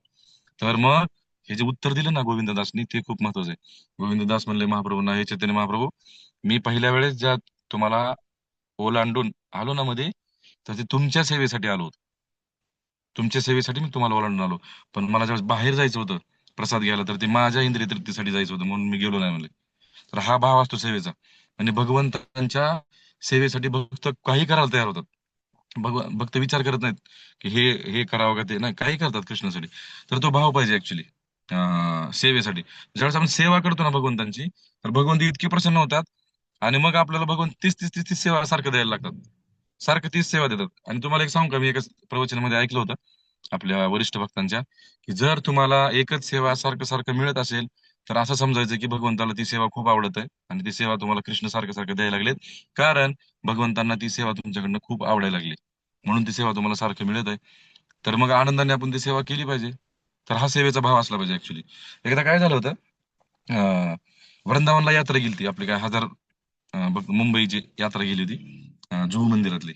S1: तर मग हे जे उत्तर दिलं ना गोविंददासनी, ते खूप महत्वाचं आहे. गोविंददास म्हणले महाप्रभूंना, हे चैतन्य महाप्रभू, मी पहिल्या वेळेस ज्या तुम्हाला ओलांडून आलो ना मध्ये, तर ते तुमच्या सेवेसाठी आलो होतो. तुमच्या सेवेसाठी मी तुम्हाला ओलांडून आलो. पण मला ज्यावेळेस बाहेर जायचं होतं प्रसाद घ्यायला, तर ते माझ्या इंद्रिय तृप्तीसाठी जायचं होतं, म्हणून मी गेलो नाही म्हणले. तर हा भाव असतो सेवेचा. आणि भगवंतांच्या सेवेसाठी भक्त काही करायला तयार होतात. भक्त विचार करत नाहीत की हे हे करावं का ते नाही, काही करतात कृष्णासाठी. तर तो भाव पाहिजे ऍक्च्युली सेवेसाठी. ज्यावेळेस आपण सेवा करतो ना भगवंतांची, तर भगवंत इतके प्रसन्न होतात. आणि मग आपल्याला भगवंत तीस तीस तीस तीस सेवा सारखं द्यायला लागतात, सारखं तीच सेवा देतात. आणि तुम्हाला एक सांगू का, मी एका प्रवचनामध्ये ऐकलं होतं आपल्या वरिष्ठ भक्तांच्या, की जर तुम्हाला एकच सेवा सारखं सारखं मिळत असेल, तर असं समजायचं की भगवंताला ती सेवा खूप आवडत आहे, आणि ती सेवा तुम्हाला कृष्ण सारखं सारखं द्यायला लागलेत. कारण भगवंतांना ती सेवा तुमच्याकडनं खूप आवडायला लागली, म्हणून ती सेवा तुम्हाला सारखं मिळत आहे. तर मग आनंदाने आपण ती सेवा केली पाहिजे. तर हा सेवेचा भाव असला पाहिजे ऍक्च्युली. एकदा काय झालं होतं, अं, वृंदावनला यात्रा गेली होती आपली, काय हजार मुंबईची यात्रा गेली होती, जुहू मंदिरातली.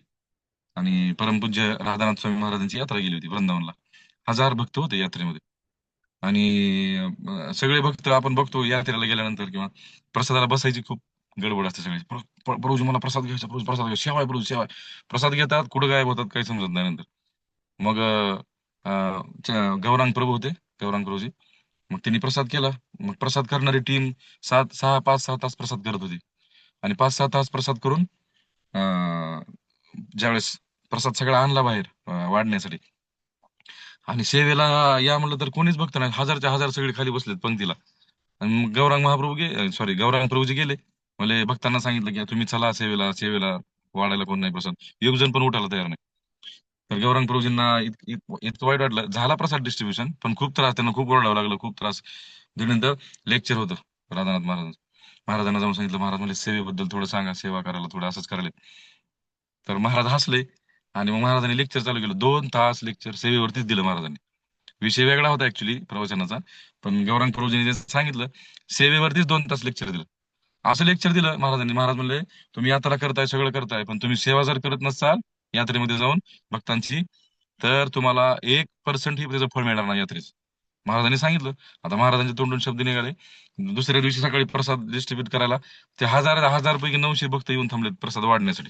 S1: आणि परमपूज्य राधानाथ स्वामी महाराजांची यात्रा गेली होती वृंदावनला. हजार भक्त होते यात्रेमध्ये. आणि सगळे भक्त आपण बघतो यात्रेला गेल्यानंतर किंवा प्रसादाला बसायची खूप गडबड असते सगळी. प्रभूजी मला प्रसाद घ्यायचा, प्रभू प्रसाद घ्यायचा, सेवा आहे प्रभू, सेवा आहे. प्रसाद घेतात, कुठं गायब होतात काही समजत नाही नंतर. मग गौरांग प्रभू होते, गौरांग प्रभूजी. मग त्यांनी प्रसाद केला. मग प्रसाद करणारी टीम 5-6 तास प्रसाद करत होती. आणि 5-6 तास प्रसाद करून अं, ज्यावेळेस प्रसाद सगळा आणला बाहेर वाढण्यासाठी, आणि सेवेला या म्हणलं तर कोणीच बघत नाही, हजारच्या हजार सगळे खाली बसलेत पंक्तीला. आणि मग गौरांग महाप्रभू सॉरी गौरांग प्रभूजी गेले. म्हणजे भक्तांना सांगितलं की तुम्ही चला सेवेला, सेवेला वाढायला कोण नाही प्रसाद. एक जण पण उठायला तयार नाही. तर गौरांग प्रभूजींना इतकं वाईट वाटलं. झाला प्रसाद डिस्ट्रीब्युशन, पण खूप त्रास, त्यांना खूप ओरडावं लागलं, खूप त्रास. त्यानंतर लेक्चर होतं राधानाथ महाराज, महाराजांना जाऊन सांगितलं, महाराज म्हणजे सेवेबद्दल थोडं सांगा, सेवा करायला थोडं असंच करायला. तर महाराज हसले. आणि मग महाराजांनी लेक्चर चालू केलं, 2 तास लेक्चर सेवेवरतीच दिलं महाराजांनी. विषय वेगळा होता ऍक्च्युली प्रवचनाचा, पण गौरांग प्रभूजींनी जे सांगितलं, सेवेवरतीच 2 तास लेक्चर दिलं. असं लेक्चर दिलं महाराजांनी. महाराज म्हणले, तुम्ही यात्रा करताय, सगळं करताय, पण तुम्ही सेवा जर करत नसाल यात्रेमध्ये जाऊन भक्तांची, तर तुम्हाला 1% ही त्याचं फळ मिळणार नाही यात्रेचं. महाराजांनी सांगितलं. आता महाराजांच्या तोंडून शब्द निघाले. दुसऱ्या दिवशी सकाळी प्रसाद डिस्ट्रीब्युट करायला ते हजार हजार पैकी 900 भक्त येऊन थांबलेत प्रसाद वाढण्यासाठी.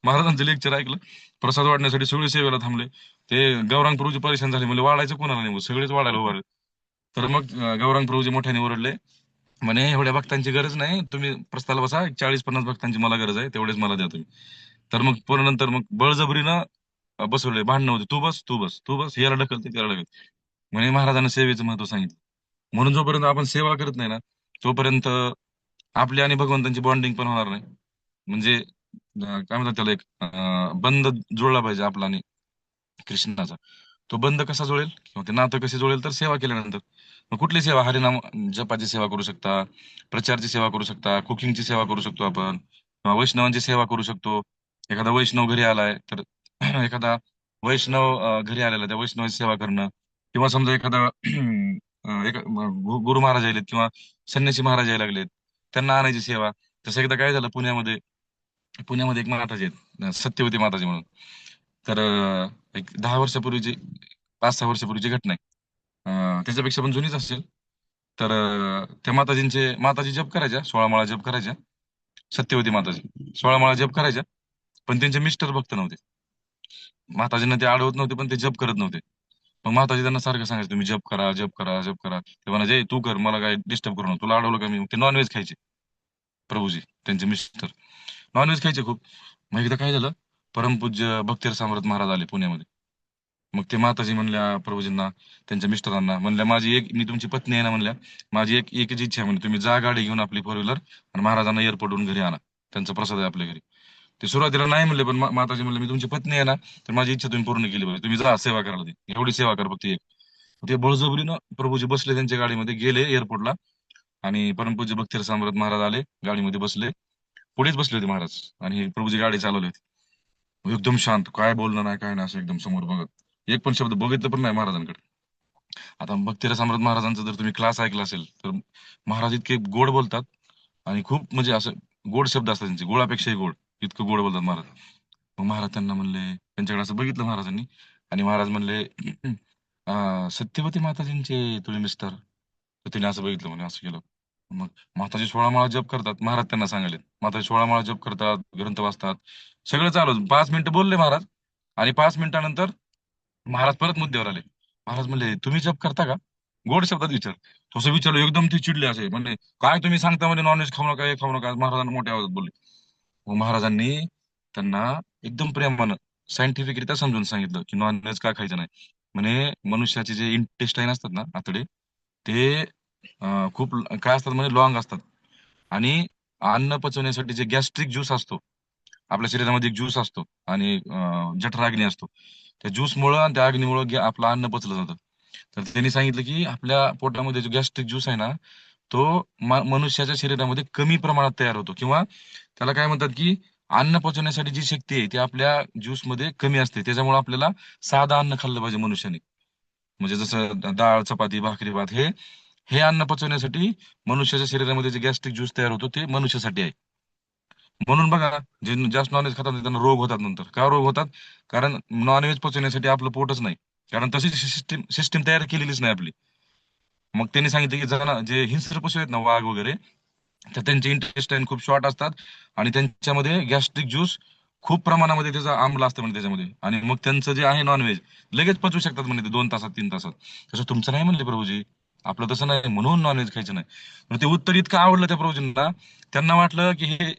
S1: महाराजांचं लेक्चर ऐकलं, प्रसाद वाढण्यासाठी सगळे सेवेला थांबले. ते गौरांग प्रभूजी परेशान झाले, म्हणजे वाढायचं कोणाला नाही, सगळेच वाढायला उभारले. तर मग गौरांग प्रभूजी मोठ्याने ओरडले, म्हणे एवढ्या भक्तांची गरज नाही, तुम्ही प्रस्थाला बसा, 40-50 भक्तांची मला गरज आहे, तेवढेच मला द्या तुम्ही. तर मग पुन्हा नंतर मग बळजबरीनं बसवले, भांडणं होते, तू बस, तू बस, तू बस, याला ढकलते, त्याला ढकलते. म्हणे महाराजांना सेवेचं महत्व सांगितलं. म्हणून जोपर्यंत आपण सेवा करत नाही ना, तोपर्यंत आपली आणि भगवंतांची बॉन्डिंग पण होणार नाही. म्हणजे काय म्हणतात त्याला, एक बंद जुळला पाहिजे आपला आणि कृष्णाचा. तो बंद कसा जुळेल किंवा ते नातं कसे जुळेल, तर सेवा केल्यानंतर. मग कुठली सेवा? हरिनाम जपाची सेवा करू शकता, प्रचारची सेवा करू शकता, कुकिंगची सेवा करू शकतो आपण, किंवा वैष्णवांची सेवा करू शकतो. एखादा वैष्णव घरी आलाय तर एखादा वैष्णव घरी आलेला, त्या वैष्णवाची सेवा करणं. किंवा समजा एखादा गुरु महाराज आलेत किंवा संन्यासी महाराज यायला लागलेत, त्यांना आणायची सेवा. तसं एकदा काय झालं, पुण्यामध्ये पुण्यामध्ये एक माताजी आहेत, सत्यवती माताजी म्हणून. तर एक 10 वर्षापूर्वीची, 5-6 वर्षापूर्वीची घटना आहे. त्याच्यापेक्षा पण जुनीच असेल. तर त्या माताजी जप करायच्या, 16 माळा जप करायच्या. सत्यवती माताजी 16 माळा जप करायच्या, पण त्यांचे मिस्टर भक्त नव्हते. माताजींना ते अडवत नव्हते, पण ते जप करत नव्हते. मग माताजी त्यांना सारखं सांगायचं, तुम्ही जप करा, जप करा, जप करा. ते म्हणायचे, तू कर, मला काय डिस्टर्ब करू नको, तुला अडवलं का मी?" ते नॉनव्हेज खायचे प्रभूजी, त्यांचे मिस्टर. नॉनव्हेज खायचे खूप. मग एकदा काय झालं, परमपूज्य भक्तिर सम्राट महाराज आले पुण्यामध्ये. मग ते माताजी म्हणल्या प्रभूजींना, त्यांच्या मिस्टरांना म्हणल्या, माझी एक, मी तुमची पत्नी आहे ना म्हणल्या, माझी एकच इच्छा आहे, म्हणजे तुम्ही जा गाडी घेऊन आपली फोर व्हीलर आणि महाराजांना एअरपोर्टहून घरी आणा, त्यांचा प्रसाद आहे आपल्या घरी. ते सुरुवातीला नाही म्हणले, पण माताजी म्हणले, मी तुमची पत्नी आहे ना, तर माझी इच्छा तुम्ही पूर्ण केली पाहिजे, तुम्ही जा सेवा करायला, ती एवढी सेवा करा फक्त एक. ते बळजबरीनं प्रभूजी बसले त्यांच्या गाडीमध्ये, गेले एअरपोर्टला. आणि परमपूज्य भक्तिर सम्राट महाराज आले, गाडीमध्ये बसले, पुढेच बसले होते महाराज, आणि प्रभूजी गाडी चालवली होती. एकदम शांत, काय बोलणं नाही काय नाही, असं एकदम समोर बघत, एक पण शब्द बघितलं पण नाही महाराजांकडे. आता भक्तिरा सम्राट महाराजांचा जर तुम्ही क्लास ऐकला असेल तर, महाराज इतके गोड बोलतात, आणि खूप म्हणजे असं गोड शब्द असतात त्यांचे, गोळापेक्षाही गोड, इतकं गोड बोलतात महाराज. मग महाराज त्यांना म्हणले, त्यांच्याकडे असं बघितलं महाराजांनी, आणि महाराज म्हणले, सत्यवती माताजींचे तुम्ही मिस्टर?" तर तिने असं बघितलं, म्हणे असं केलं. मग माताजी 16 माळा जप करतात, महाराज त्यांना सांगाले, माताजी 16 माळा जप करतात, ग्रंथ वाचतात, सगळं चालू. 5 मिनिटं बोलले महाराज, आणि 5 मिनिटानंतर महाराज परत मुद्द्यावर आले. महाराज म्हणले, तुम्ही जप करता का? गोड शब्दात विचार. तसं विचारलं, एकदम ते चिडले असे, म्हणजे काय तुम्ही सांगता, म्हणजे नॉनव्हेज खाऊ नका, हे खाऊ नका, महाराजांना मोठ्या आवाजात बोलले. मग महाराजांनी त्यांना एकदम प्रेमानं सायंटिफिकरित्या समजून सांगितलं की नॉनव्हेज का खायचं नाही. म्हणे मनुष्याचे जे इंटेस्टाईन असतात ना, आतडे, ते खूप काय असतात, म्हणजे लॉंग असतात. आणि अन्न पचवण्यासाठी जे गॅस्ट्रिक ज्यूस असतो, आपल्या शरीरामध्ये एक ज्यूस असतो, आणि जठराग्नी असतो, त्या ज्यूसमुळं आणि त्या अग्नीमुळं आपलं अन्न पचलं जातं. तर त्यांनी सांगितलं की आपल्या पोटामध्ये जो गॅस्ट्रिक ज्यूस आहे ना, तो मनुष्याच्या शरीरामध्ये कमी प्रमाणात तयार होतो, किंवा त्याला काय म्हणतात की अन्न पचवण्यासाठी जी शक्ती आहे ती आपल्या ज्यूस मध्ये कमी असते. त्याच्यामुळे आपल्याला साधं अन्न खाल्लं पाहिजे मनुष्याने, म्हणजे जसं डाळ, चपाती, भाकरी, भात, हे हे अन्न पचवण्यासाठी मनुष्याच्या शरीरामध्ये जे गॅस्ट्रिक ज्यूस तयार होतो ते मनुष्यासाठी आहे. म्हणून बघा, जे जास्त नॉनव्हेज खातात ना, त्यांना रोग होतात नंतर. का रोग होतात? कारण नॉनव्हेज पचवण्यासाठी आपलं पोटच नाही, कारण तशी सिस्टीम सिस्टीम तयार केलेलीच नाही आपली. मग त्यांनी सांगितलं की जे हिंस्र पशु आहेत ना, वाघ वगैरे, तर त्यांचे इंटेस्टाईन खूप शॉर्ट असतात, आणि त्यांच्यामध्ये गॅस्ट्रिक ज्यूस खूप प्रमाणामध्ये त्याचा आम्ल असतं म्हणजे त्याच्यामध्ये, आणि मग त्यांचं जे आहे नॉनव्हेज लगेच पचवू शकतात म्हणजे ते 2 तासात, 3 तासात. तसं तुमचं नाही म्हणले प्रभूजी, आपलं तसं नाही, म्हणून नॉनव्हेज खायचं नाही. मग ते उत्तर इतकं आवडलं त्या प्रभूजींना, त्यांना वाटलं की हे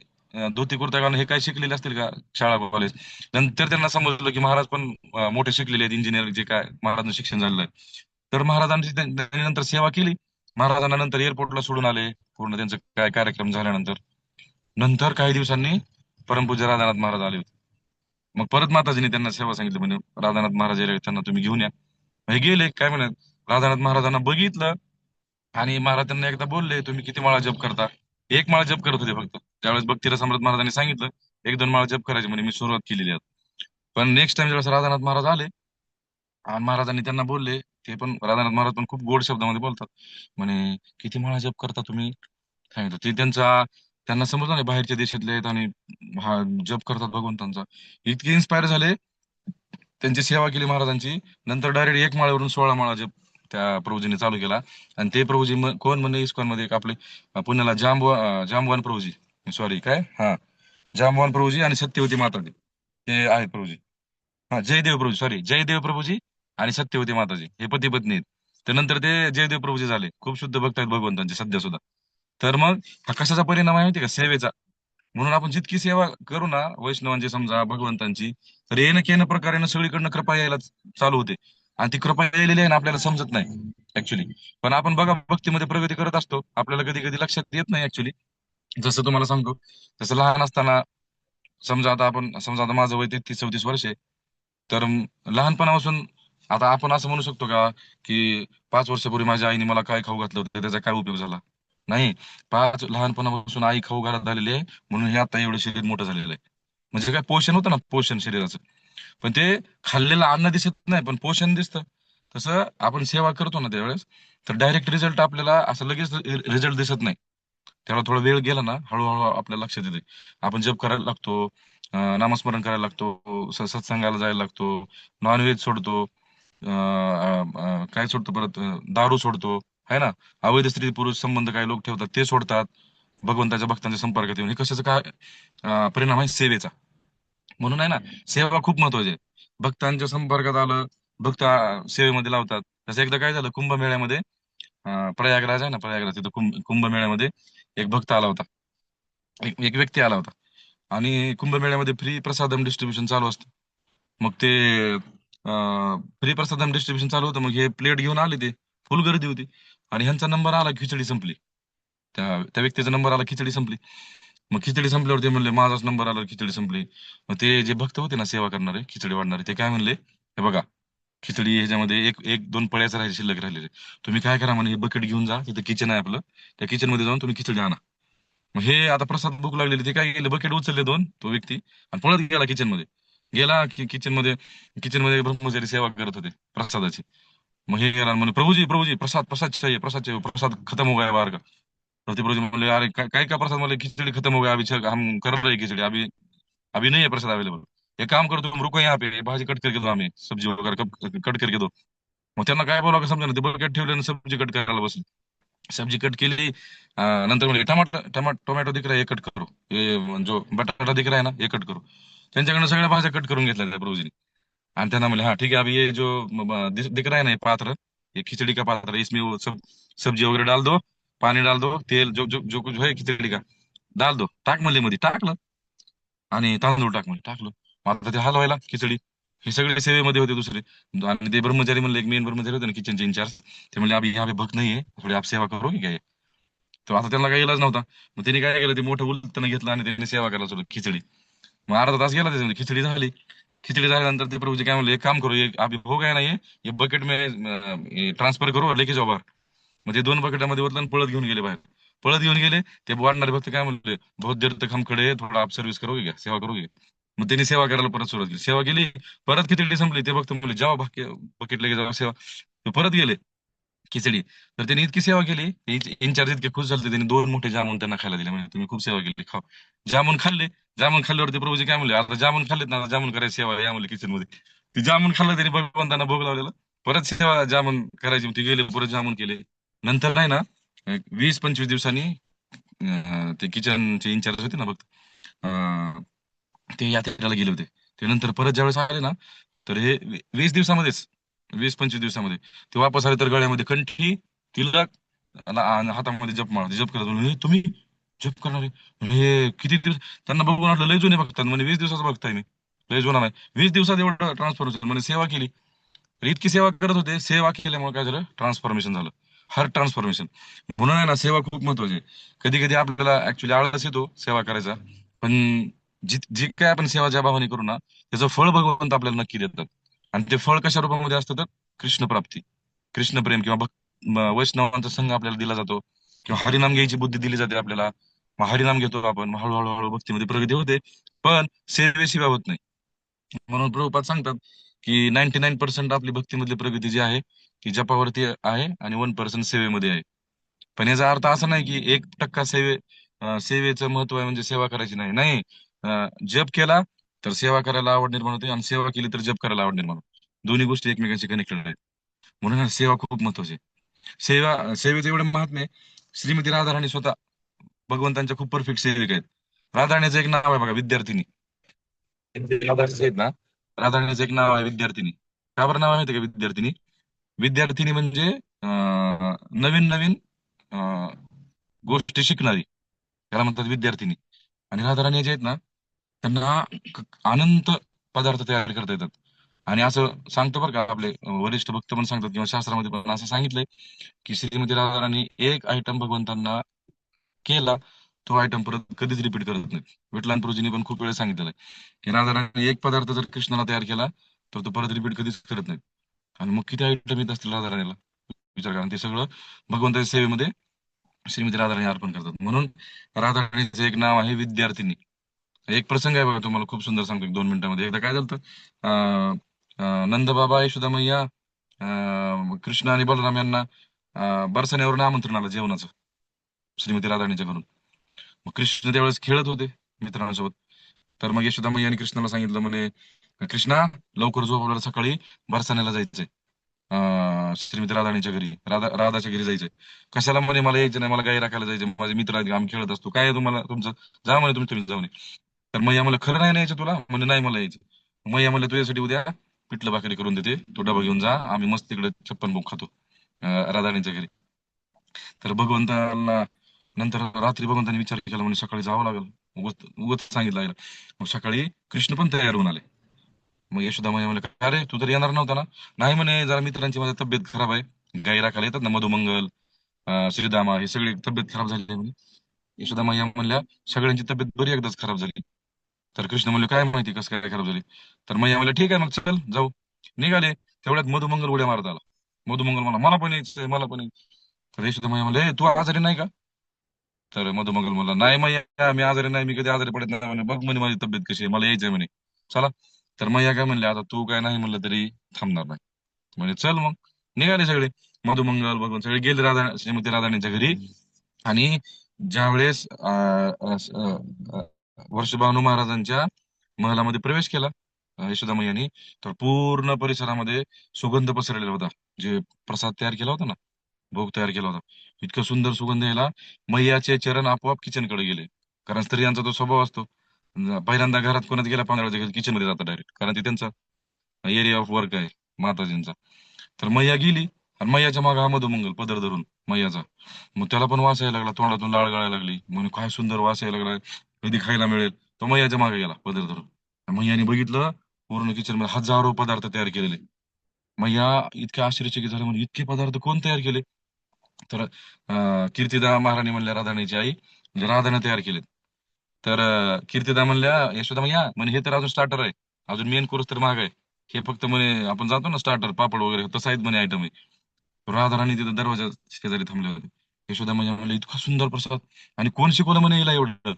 S1: धोती कुर्ता घालून हे काय शिकलेले असतील का शाळा कॉलेज. नंतर त्यांना समजलं की महाराज पण मोठे शिकलेले आहेत, इंजिनियर, जे काय महाराजांचं शिक्षण झालेलं आहे. तर महाराजांची त्यांनी नंतर सेवा केली. महाराजांना नंतर एअरपोर्टला सोडून आले, पूर्ण त्यांचं काय कार्यक्रम झाल्यानंतर. नंतर काही दिवसांनी परमपूज्य राधानाथ महाराज आले होते. मग परत माताजीने त्यांना सेवा सांगितली, म्हणे राधानाथ महाराज यायला, त्यांना तुम्ही घेऊन या. मग हे गेले, काय म्हणत, राधानाथ महाराजांना बघितलं, आणि महाराज त्यांना एकदा बोलले, तुम्ही किती माळा जप करता? एक माळा जप करत होते फक्त. त्यावेळेस भक्तीरथ सम्राट महाराजांनी सांगितलं, 1-2 माळा जप करायचे, म्हणे मी सुरुवात केलेली आहे. पण नेक्स्ट टाइम ज्यावेळेस राधानाथ महाराज आले, आणि महाराजांनी त्यांना बोलले, ते पण राधानाथ महाराज पण खूप गोड शब्दामध्ये बोलतात, म्हणे किती माळा जप करता तुम्ही? सांगितलं ते त्यांना समजलं नाही, बाहेरच्या देशातले आहेत आणि हा जप करतात भगवंतांचा. इतके इन्स्पायर झाले, त्यांची सेवा केली महाराजांची. नंतर डायरेक्ट एक माळ्यावरून 16 माळा जप त्या प्रभूजीने चालू केला. आणि ते प्रभूजी कोण म्हणे, इस्कॉन मध्ये एक आपले पुण्याला जांबवान प्रभूजी, सॉरी काय, हा, जांबवान प्रभूजी आणि सत्यवती माताजी, ते आहेत प्रभूजी. हा, जयदेव प्रभू, सॉरी, जयदेव प्रभूजी आणि सत्यवती माताजी हे पती पत्नी आहेत. त्यानंतर ते जयदेव प्रभूजी झाले, खूप शुद्ध भक्त आहेत भगवंतांचे सध्या सुद्धा. तर मग हा कशाचा परिणाम आहे माहिती का? सेवेचा. म्हणून आपण जितकी सेवा करू ना वैष्णवांची, समजा भगवंतांची, तर येणं केनं प्रकारे सगळीकडनं कृपा यायला चालू होते. आणि ती कृपा यायलेली आहे ना, आपल्याला समजत नाही ऍक्च्युली. पण आपण बघा, भक्तीमध्ये प्रगती करत असतो, आपल्याला कधी कधी लक्षात येत नाही ऍक्च्युली. जसं तुम्हाला सांगतो, तसं लहान असताना, समजा आता माझं वय 33-34 वर्ष आहे. तर लहानपणापासून, आता आपण असं म्हणू शकतो का की 5 वर्षापूर्वी माझ्या आईने मला काय खाऊ घातलं होतं, त्याचा काय उपयोग झाला? नाही. लहानपणापासून आई खाऊ घालत झालेली आहे, म्हणून हे आता एवढं शरीर मोठं झालेलं आहे. म्हणजे काय, पोषण होतं ना, पोषण शरीराचं. पण ते खाल्लेलं अन्न दिसत नाही, पण पोषण दिसतं. तसं आपण सेवा करतो ना त्यावेळेस, तर डायरेक्ट रिझल्ट आपल्याला असं लगेच रिझल्ट दिसत नाही. त्याला थोडा वेळ गेला ना, हळूहळू आपल्या लक्षात येते. आपण जप करायला लागतो, नामस्मरण करायला लागतो, सत्संगाला जायला लागतो, नॉनव्हेज सोडतो, काय सोडतो परत, दारू सोडतो, है ना, अवैध स्त्री पुरुष संबंध काय लोक ठेवतात ते सोडतात, भगवंताच्या भक्तांच्या संपर्कात येऊन. हे कशाचा काय परिणाम आहे? सेवेचा. म्हणून आहे ना, सेवा खूप महत्वाची आहे. भक्तांच्या संपर्कात आलं, भक्त सेवेमध्ये लावतात. तसं एकदा काय झालं, कुंभमेळ्यामध्ये, प्रयागराज आहे ना, प्रयागराज, तिथं कुंभमेळ्यामध्ये एक भक्त आला होता, एक एक व्यक्ती आला होता. आणि कुंभमेळ्यामध्ये फ्री प्रसादम डिस्ट्रीब्युशन चालू असतं. मग ते फ्री प्रसादम डिस्ट्रीब्युशन चालू होतं. मग हे प्लेट घेऊन आले, ते फुल गर्दी होती. आणि ह्यांचा नंबर आला, खिचडी संपली. त्या त्या व्यक्तीचा नंबर आला, खिचडी संपली. मग खिचडी संपल्यावर ते म्हणले माझाच नंबर आला, खिचडी संपली. मग ते जे भक्त होते ना सेवा करणारे, खिचडी वाढणारे, ते काय म्हणले, हे बघा, खिचडी ह्याच्यामध्ये एक एक दोन पळ्याच राहिले, शिल्लक राहिलेले. तुम्ही काय करा म्हणे, हे बकेट घेऊन जा, तिथं किचन आहे आपलं, त्या किचन मध्ये जाऊन तुम्ही खिचडी आणा. मग हे आता प्रसाद भूक लागलेली, ते काय केलं, बकेट उचलले दोन, तो व्यक्ती, आणि पळत गेला किचन मध्ये. गेला की किचन मध्ये ब्रह्मचारी सेवा करत होते प्रसादाची. मग हे गेला म्हणे, प्रभूजी प्रभूजी, प्रसाद प्रसाद चाहिए, प्रसाद चाहिए, प्रसाद खत्म हो गया बाहर का. तर ते प्रभूजी म्हणले, अरे काय काय का प्रसाद, मला खिचड़ी खत्म हो गया अभी, हम कर रहे हैं खिचड़ी अभी, अभी नहीं है प्रसाद अवेलेबल. एक काम करो, तुम रुको यहाँ पे, भाजी कट करके दो, हमें सब्जी वगैरह कट करके दो. मग त्यांना काय बोलावं समजा ना, ते बकेट ठेवले आणि सब्जी कट करायला बसले. सब्जी कट केली. नंतर म्हणजे टोमॅटो दिख रहा है, ये कट करो. ये जो बटाटा दिख रहा है ना, ये कट करो. त्यांच्याकडनं सगळ्या भाज्या कट करून घेतल्या त्या प्रभूजीने. आणि त्यांना म्हणले, हाँ ठीक है, अभी ये जो दिख रहा है ना, ये पात्र, ये खिचड़ी का पात्र है, इसमें वो सब सब्जी वगैरह डाल दो, पानी डाल दो, तेल जो जो जो कुछ है खिचड़ी का डाल दो, टाक म्हणले मध्ये, टाकलं. आणि तांदूळ टाक म्हणजे टाकलं. मग आता ते हलवायला खिचडी. हे सगळे सेवेमध्ये होते दुसरे. आणि ते ब्रह्मचारी म्हणले, एक मेन ब्रह्मचारी होते ना किचनचे इंचार्ज, ते म्हणले अभी यहाँ पे भक्त नहीं है, थोड़ी आप सेवा करो की काय. तर आता त्यांना काही इलाज नव्हता. मग त्यांनी काय केलं, ते मोठं उलटणं घेतलं आणि त्यांनी सेवा करायला सुरू खिचडी. मग अर्धा तास गेला त्याच्यामध्ये, खिचडी झाली. खिचडी झाल्यानंतर ते प्रभूजी काय म्हणले, एक काम करो, ये अभी हो गया ना, ये बकेट में ट्रान्सफर करो और लेके जाओ बाहर. मग ते दोन बकेटामध्ये ओतलं आणि पळत घेऊन गेले बाहेर. पळत घेऊन गेले. ते वाढणारे भक्त काय म्हणले, बहुत देर तक हम खडे हैं, थोडा आप सर्व्हिस करोगे क्या, सेवा करोगे. मग त्यांनी सेवा करायला परत सुरुवात केली, सेवा केली. परत खिचडी संपली, ते भक्त म्हणले, जाओ बकेट लेके जाओ सेवा. ते परत गेले खिचडी. तर त्यांनी इतकी सेवा केली, इन्चार्ज इतके खुश झाले, त्यांनी दोन मोठे जामून त्यांना खायला दिले, म्हणजे तुम्ही खूप सेवा केली, खाऊ. जामून खाल्ले. जामून खाल्ल्यावरती प्रभूजी काय म्हणले, आता जामून खाल्लेत ना, आता जामून करायची सेवा या म्हणले किचन मध्ये. ती जामून खाल्लं, त्यांनी भगवंतांना भोग लावलेला. परत सेवा जामून करायची, ते गेले परत जामून केले. नंतर नाही ना, एक 20-25 दिवसांनी ते किचनचे इंचार्ज होते ना फक्त, अं, ते यात्रेला गेले होते. ते नंतर परत ज्यावेळेस आले ना, तर हे 20 दिवसामध्येच, 20-25 दिवसामध्ये ते वापस आले, तर गळ्यामध्ये कंठी, तिलक, आणि हातामध्ये जपमाळ, ते जप करत म्हणे, तुम्ही जप करणारे, हे किती दिवस. त्यांना बघून वाटलं लय जुने बघतात म्हणे, 20 दिवसाचं बघताय मी, लय जुना नाही. 20 दिवसात एवढं ट्रान्सफॉर्मेशन, म्हणजे सेवा केली. तर इतकी सेवा करत होते, सेवा केल्यामुळे काय झालं, ट्रान्सफॉर्मेशन झालं. हर ट्रान्सफॉर्मेशन. म्हणून आहे ना, सेवा खूप महत्वाची आहे. कधी कधी आपल्याला ऍक्च्युली आळस येतो सेवा करायचा, पण जी काय आपण सेवा ज्या भावाने करू ना, त्याचं फळ भगवंत आपल्याला नक्की देतात. आणि ते फळ कशा रूपामध्ये असतं, तर कृष्ण प्राप्ती, कृष्ण प्रेम, किंवा वैष्णवांचा संघ आपल्याला दिला जातो, किंवा हरिनाम घ्यायची बुद्धी दिली जाते आपल्याला. मग हरिनाम घेतो आपण, मग हळूहळू हळू भक्तीमध्ये प्रगती होते. पण सेवेशिवाय होत नाही. म्हणून प्रभुपाद सांगतात की 99% आपली भक्तीमधली प्रगती जी आहे, ती जपावरती आहे, आणि 1% सेवेमध्ये आहे. पण याचा अर्थ असा नाही की 1% सेवेचं महत्व आहे म्हणजे सेवा करायची नाही, नाही. जप केला तर सेवा करायला आवड निर्माण होते, आणि सेवा केली तर जप करायला आवड निर्माण होते. दोन्ही गोष्टी एकमेकांशी कनेक्टेड आहेत. म्हणून सेवा खूप महत्वाची आहे. सेवेचं एवढं महात्म्य आहे. श्रीमती राधाराणी स्वतः भगवंतांच्या खूप परफेक्ट सेविका आहेत. राधाराणीचं एक नाव आहे बघा, विद्यार्थिनी. राधाराणीचं आहेत ना, राधाराणीचं एक नाव आहे विद्यार्थिनी. का बरं नाव आहे माहिती आहे का विद्यार्थिनी? विद्यार्थिनी म्हणजे नवीन नवीन गोष्टी शिकणारी, त्याला म्हणतात विद्यार्थिनी. आणि राधाराणी जे आहेत ना, त्यांना अनंत पदार्थ तयार करता येतात. आणि असं सांगतो बरं का, आपले वरिष्ठ भक्त पण सांगतात, किंवा शास्त्रामध्ये पण असं सांगितलंय, की श्रीमती राधाराणी एक आयटम भगवंतांना केला, तो आयटम परत कधीच रिपीट करत नाही. विठलान प्रभूजींनी पण खूप वेळा सांगितलेलं आहे, की राधाराणी एक पदार्थ जर कृष्णाला तयार केला, तर तो परत रिपीट कधीच करत नाही. आणि मग किती आयटम येत असतील राधाराणीला, विचार करा. आणि ते सगळं भगवंताच्या सेवेमध्ये श्रीमती राधाराणी अर्पण करतात. म्हणून राधाराणीचं एक नाव आहे विद्यार्थिनी. एक प्रसंग आहे बघा, तुम्हाला खूप सुंदर सांगतो, 2 मिनिटांमध्ये. एकदा काय झालं, नंदबाबा यशोदा मैया, कृष्ण आणि बलराम यांना बरसाण्यावरून आमंत्रण आलं जेवणाचं, श्रीमती राधाराणीच्या घरून. मग कृष्ण त्यावेळेस खेळत होते मित्रांसोबत. तर मग यशोदा मैया आणि कृष्णाला सांगितलं, म्हणे, कृष्णा, लवकर झोप, आपल्याला सकाळी बरसाण्याला जायचंय, श्रीमती राधाणीच्या घरी, राधाच्या घरी जायचंय. कशाला म्हणे, मला यायचं नाही, मला गाई राखायला जायचं, माझे मित्र आहेत, आम्ही खेळत असतो, काय आहे तुम्हाला तुमचं, जा म्हणे, तुम्ही तुम्ही जाऊन ये. तर मैया मला, खरं नाही यायचं तुला, म्हणजे नाही मला यायचं. मैया म्हणलं, तुझ्यासाठी उद्या पिठलं भाकरी करून देते, तो डबा घेऊन जा, आम्ही मस्त तिकडे छप्पन भोग खातो राधाणीच्या घरी. तर भगवंताला नंतर रात्री भगवंतानी विचार केला, म्हणजे सकाळी जावं लागेल. उगत उगत सांगितलं आईला. मग सकाळी कृष्ण पण तयार होऊन आले. मग यशोदा मैया म्हणले, "काय रे, तू तर येणार नव्हता ना?" "नाही म्हणे, जरा मित्रांची माझ्या तब्येत खराब आहे, गाई राखायला येतात ना मधुमंगल, श्रीदामा, हे सगळी तब्येत खराब झाली आहे म्हणे." यशोदा मैया म्हणल्या, "सगळ्यांची तब्येत बरी एकदाच खराब झाली." तर कृष्ण म्हणले, "काय माहिती कसं काय खराब झाली?" तर मैया म्हणले, "ठीक आहे, मग चल जाऊ." निघाले. तेवढ्यात मधुमंगल उड्या मारत आला. मधुमंगल म्हणला, "मला पण यायचंय, मला पण यायचंय." तर यशोदा मैया म्हणले, "तू आजारी नाही का?" तर मधुमंगल म्हणला, "नाही मैया, मी आजारी नाही, मी कधी आजारी पडत नाही म्हणे, बघ म्हणे माझी तब्येत कशी आहे, मला यायचंय म्हणे, चला." तर मैया काय म्हणले, "आता तू काय नाही म्हणलं तरी थांबणार नाही." म्हणजे चल मग. निघाले सगळे. मधुमंगल बघून सगळे गेले श्रीमती राधाणीच्या घरी. आणि ज्यावेळेस वर्षभानू महाराजांच्या महलामध्ये प्रवेश केला यशोदामय्यांनी, तर पूर्ण परिसरामध्ये सुगंध पसरलेला होता. जे प्रसाद तयार केला होता ना, भोग तयार केला होता, इतकं सुंदर सुगंध यायला मैयाचे चरण आपोआप किचनकडे गेले. कारण स्त्रियांचा तो स्वभाव असतो, पहिल्यांदा घरात कोणाच गेला पांघराच्या किचन मध्ये जातात डायरेक्ट, कारण ते त्यांचा एरिया ऑफ वर्क आहे माताजींचा. तर मैया गेली, आणि मैयाच्या मागे हा मधुमंगल पदर धरून मैयाचा. मग त्याला पण वास यायला लागला, तोंडातून लाळ गळायला लागली, म्हणून काय सुंदर वास यायला लागला, कधी खायला मिळेल. तो मैयाच्या मागे गेला पदर धरून. आणि मैयाने बघितलं, पूर्ण किचन मध्ये हजारो पदार्थ तयार केलेले. मैया इतके आश्चर्यचकित झाले, म्हणजे इतके पदार्थ कोण तयार केले? तर कीर्तिदा महाराणी म्हणल्या, राधाणीची आई म्हणजे राधाने तयार केले. तर कीर्तिदा म्हणल्या, यशोदा मैया म्हणे, हे तर अजून स्टार्टर आहे, अजून मेन कोर्स तर महाग आहे, हे फक्त म्हणे आपण जातो ना स्टार्टर पापड वगैरे तसं आहेत म्हणे आयटम आहे. राधाराणी तिथं दरवाजा शेजारी थांबले होते. यशोदा मैया म्हणले, इतका सुंदर प्रसाद, आणि कोण शिकवलं म्हणे हिला एवढं?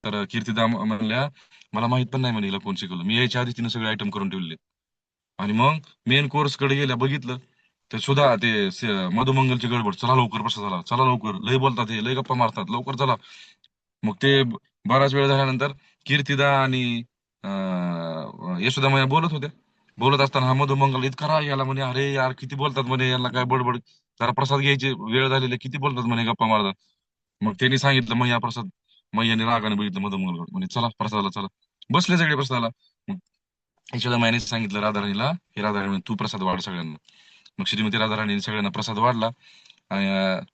S1: तर कीर्तिदा म्हणल्या, मला माहित पण नाही म्हणे हिला कोण शिकवलं, मी यायच्या आधी तिने सगळे आयटम करून ठेवले. आणि मग मेन कोर्स कडे गेल्या, बघितलं तर सुद्धा ते मधुमंगलची गडबड, चला लवकर प्रसाद झाला, चला लवकर, लय बोलतात हे, लय गप्पा मारतात, लवकर चला. मग ते बराच वेळ झाल्यानंतर कीर्तिदा आणि यशोदामाया बोलत होत्या. बोलत असताना हा मधुमंगल इतका राग याला, म्हणे, अरे यार किती बोलतात म्हणे, यांना काय बडबड, जरा प्रसाद घ्यायची वेळ झालेली, किती बोलतात म्हणे, गप्पा मारतात. मग त्यांनी सांगितलं, मैया प्रसाद. मैयाने रागाने बघितलं मधुमंगल, म्हणजे चला प्रसादाला चला. बसले सगळे प्रसादाला. मग यशोदामायाने सांगितलं राधाराणीला, हे राधाराणी म्हणे, तू प्रसाद वाढ सगळ्यांना. मग श्रीमती राधाराणीने सगळ्यांना प्रसाद वाढला.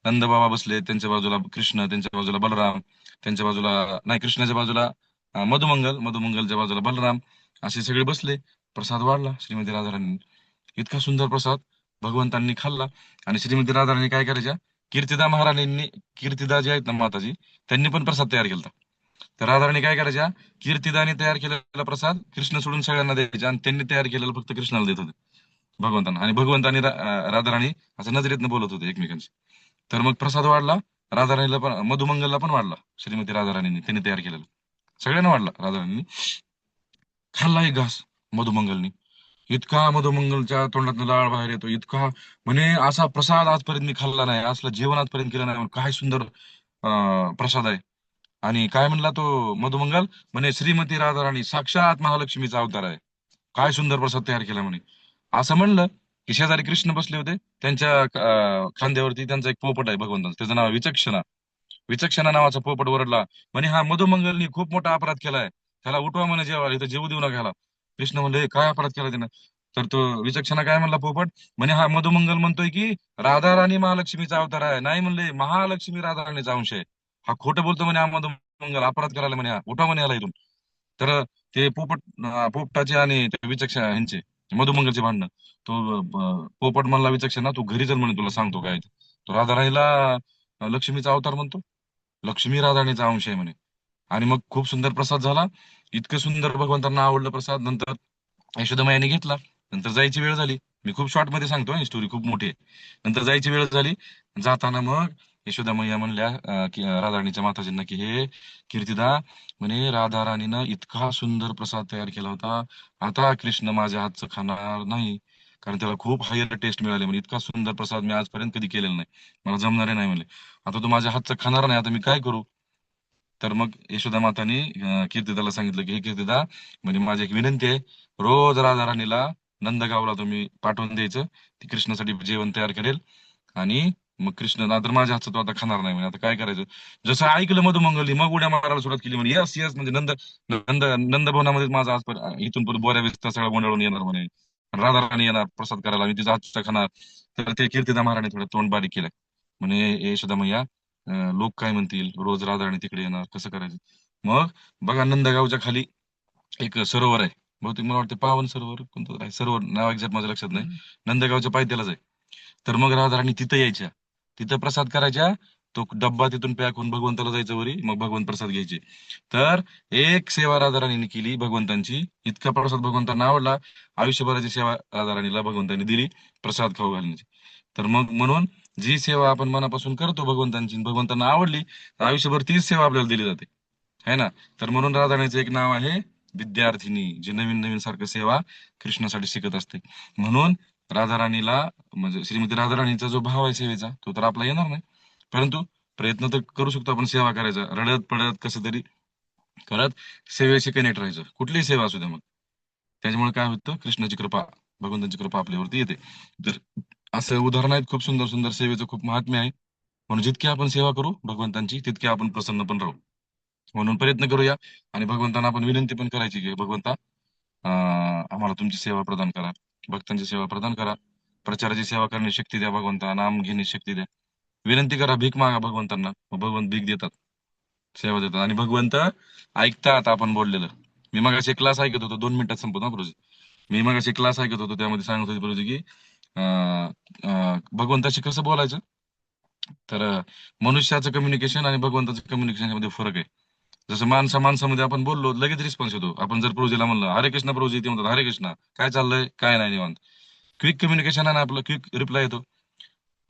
S1: नंद बाबा बसले, त्यांच्या बाजूला कृष्ण, त्यांच्या बाजूला बलराम, त्यांच्या बाजूला, नाही, कृष्णाच्या बाजूला मधुमंगल, मधुमंगलच्या बाजूला बलराम, असे सगळे बसले. प्रसाद वाढला श्रीमती राधाराणी. इतका सुंदर प्रसाद भगवंतांनी खाल्ला. आणि श्रीमती राधाराणी काय करायच्या, कीर्तिदा महाराणींनी, कीर्तिदा जे आहेत ना माताजी, त्यांनी पण प्रसाद तयार केला. तर राधाराणी काय करायच्या, कीर्तिदाने तयार केलेला प्रसाद कृष्ण सोडून सगळ्यांना द्यायचा, आणि त्यांनी तयार केलेलं फक्त कृष्णाला देत होते, भगवंतांना. आणि भगवंतांनी राधाराणी असं नजरेतनं बोलत होते एकमेकांशी. तर मग प्रसाद वाढला, राधाराणीला पण, मधुमंगलला पण वाढला, श्रीमती राधाराणींनी त्यांनी तयार केलेला सगळ्यांना वाढला. राधाराणींनी खाल्ला एक घास मधुमंगलनी, इतका मधुमंगलच्या तोंडातनं लाळ बाहेर येतो, इतका, म्हणे असा प्रसाद आजपर्यंत मी खाल्ला नाही, असलं जेवण आजपर्यंत केलं नाही, काय सुंदर प्रसाद आहे. आणि काय म्हणला तो मधुमंगल, म्हणे श्रीमती राधाराणी साक्षात महालक्ष्मीचा अवतार आहे, काय सुंदर प्रसाद तयार केला म्हणे. असं म्हणलं की शेजारी कृष्ण बसले होते, त्यांच्या खांद्यावरती त्यांचा एक पोपट आहे भगवंताचा, त्याचं नाव विचक्षणा. विचक्षणा नावाचा पोपट ओरडला, म्हणे हा मधुमंगलनी खूप मोठा अपराध केलाय, त्याला उठवा म्हणे, जेव्हा इथं जेवू देऊ नका ह्याला. कृष्ण म्हणले, "हे काय अपराध केला त्यानं?" तर तो विचक्षणा काय म्हणला पोपट, म्हणे हा मधुमंगल म्हणतोय की राधा राणी महालक्ष्मीचा अवतार आहे, नाही म्हणले महालक्ष्मी राधा राणीचा अंश आहे, हा खोटं बोलतो म्हणे, हा मधुमंगल अपराध करायला म्हणे, हा उठवा म्हणे याला इथून. तर ते पोपटाचे आणि ते विचक्षण ह्यांचे, मधुमंगलचे भांडणं. तो पोपट म्हणला विचक्षणा, तू घरी चल म्हणे, तुला सांगतो काय ते. तो राधाराणीला लक्ष्मीचा अवतार म्हणतो, लक्ष्मी राधारणीचा अंश आहे म्हणे. आणि मग खूप सुंदर प्रसाद झाला, इतकं सुंदर भगवंतांना आवडलं प्रसाद. नंतर यशोदामायाने घेतला. नंतर जायची वेळ झाली. मी खूप शॉर्ट मध्ये सांगतो, स्टोरी खूप मोठी आहे. नंतर जायची वेळ झाली. जाताना मग यशोदा मैया म्हणल्या की राधाराणीच्या माताजींना, की हे कीर्तिदा, म्हणे राधा राणीनं इतका सुंदर प्रसाद तयार केला होता, आता कृष्ण माझ्या हातचं खाणार नाही, कारण त्याला खूप हायर टेस्ट मिळाले म्हणजे, इतका सुंदर प्रसाद मी आजपर्यंत कधी केलेला नाही, मला जमणारे नाही म्हणले, आता तो माझ्या हातचं खाणार नाही, आता मी काय करू? तर मग यशोदा मातानी कीर्तिदाला सांगितलं, की हे कीर्तिदा, म्हणजे माझी एक विनंती आहे, रोज राधा राणीला नंदगावला तुम्ही पाठवून द्यायचं, ती कृष्णासाठी जेवण तयार करेल. आणि मग कृष्ण ना तर माझ्या हातचं तो आता खाणार नाही म्हणे, आता काय करायचं? जसं ऐकलं मधुमंगली, मग उड्या मारायला सुरुवात केली म्हणे, यस यस, म्हणजे नंदभवनामध्ये माझा आज इथून पुढे बोऱ्या बिस्ता सगळं गोंधळून येणार म्हणे, राधा राणी येणार प्रसाद करायला, मी तिचा हातचा खाणार. तर ते कीर्तिदा महाराणी थोडं तोंड बारीक केलं, म्हणे यशोदा मैया, लोक काय म्हणतील, रोज राधा राणी तिकडे येणार, कसं करायचं? मग बघा नंदगावच्या खाली एक सरोवर आहे, बहुतेक मला वाटतं पावन सरोवर कोणतं तरी आहे, सरोवर नाव एक्झॅक्ट माझ्या लक्षात नाही. नंदगावच्या पायथ्यालाच आहे. तर मग राधाराणी तिथं यायच्या, तिथं प्रसाद करायच्या. तो डब्बा तिथून पॅक होऊन भगवंताला जायचं वरी, मग भगवंत प्रसाद घ्यायचे. तर एक सेवा राधाराणीने केली भगवंतांची, इतका प्रसाद भगवंतांना आवडला, आयुष्यभराची सेवा राधाराणीला भगवंतांनी दिली, प्रसाद खाऊ घालण्याची. तर मग म्हणून जी सेवा आपण मनापासून करतो भगवंतांची, भगवंतांना आवडली, तर आयुष्यभर तीच सेवा आपल्याला दिली जाते, है ना. तर म्हणून राधाराणीचं एक नाव आहे विद्यार्थिनी, जी नवीन नवीन सारखं सेवा कृष्णासाठी शिकत असते. म्हणून राधाराणीला, म्हणजे श्रीमती राधाराणीचा जो भाव आहे सेवेचा, तो तर आपला येणार नाही, परंतु प्रयत्न तर करू शकतो आपण सेवा करायचा, रडत पडत कसं तरी करत सेवेशी कनेक्ट राहायचं, कुठलीही सेवा असू द्या मग. त्याच्यामुळे काय होतं, कृष्णाची कृपा, भगवंताची कृपा आपल्यावरती येते. तर असं उदाहरण आहेत खूप सुंदर सुंदर, सेवेचं खूप महात्म्य आहे. म्हणून जितकी आपण सेवा करू भगवंतांची, तितके आपण प्रसन्न पण राहू. म्हणून प्रयत्न करूया. आणि भगवंतांना आपण विनंती पण करायची की भगवंता, आम्हाला तुमची सेवा प्रदान करा, भक्तांची सेवा प्रदान करा, प्रचाराची सेवा करण्याची शक्ती द्या भगवंता, नाम घेण्याची शक्ती द्या. विनंती करा, भीक मागा भगवंतांना, मग भगवंत भीक देतात, सेवा देतात, आणि भगवंत ऐकतात आपण बोललेलं. मी मगाशी क्लास ऐकत होतो, 2 मिनिटात संपतो ना प्रभूजी. मी मगाशी क्लास ऐकत होतो, त्यामध्ये सांगत होते प्रभूजी की भगवंताशी कसं बोलायचं. तर मनुष्याचं कम्युनिकेशन आणि भगवंताचं कम्युनिकेशन मध्ये फरक आहे. जसं माणसा माणसामध्ये आपण बोललो लगेच रिस्पॉन्स येतो. आपण जर प्रभूजीला म्हणलं हरे कृष्ण प्रभूजी, ते म्हणतात हरे कृष्ण, काय चाललंय काय नाही निवांत. क्विक कम्युनिकेशन आहे, आपलं क्विक रिप्लाय येतो.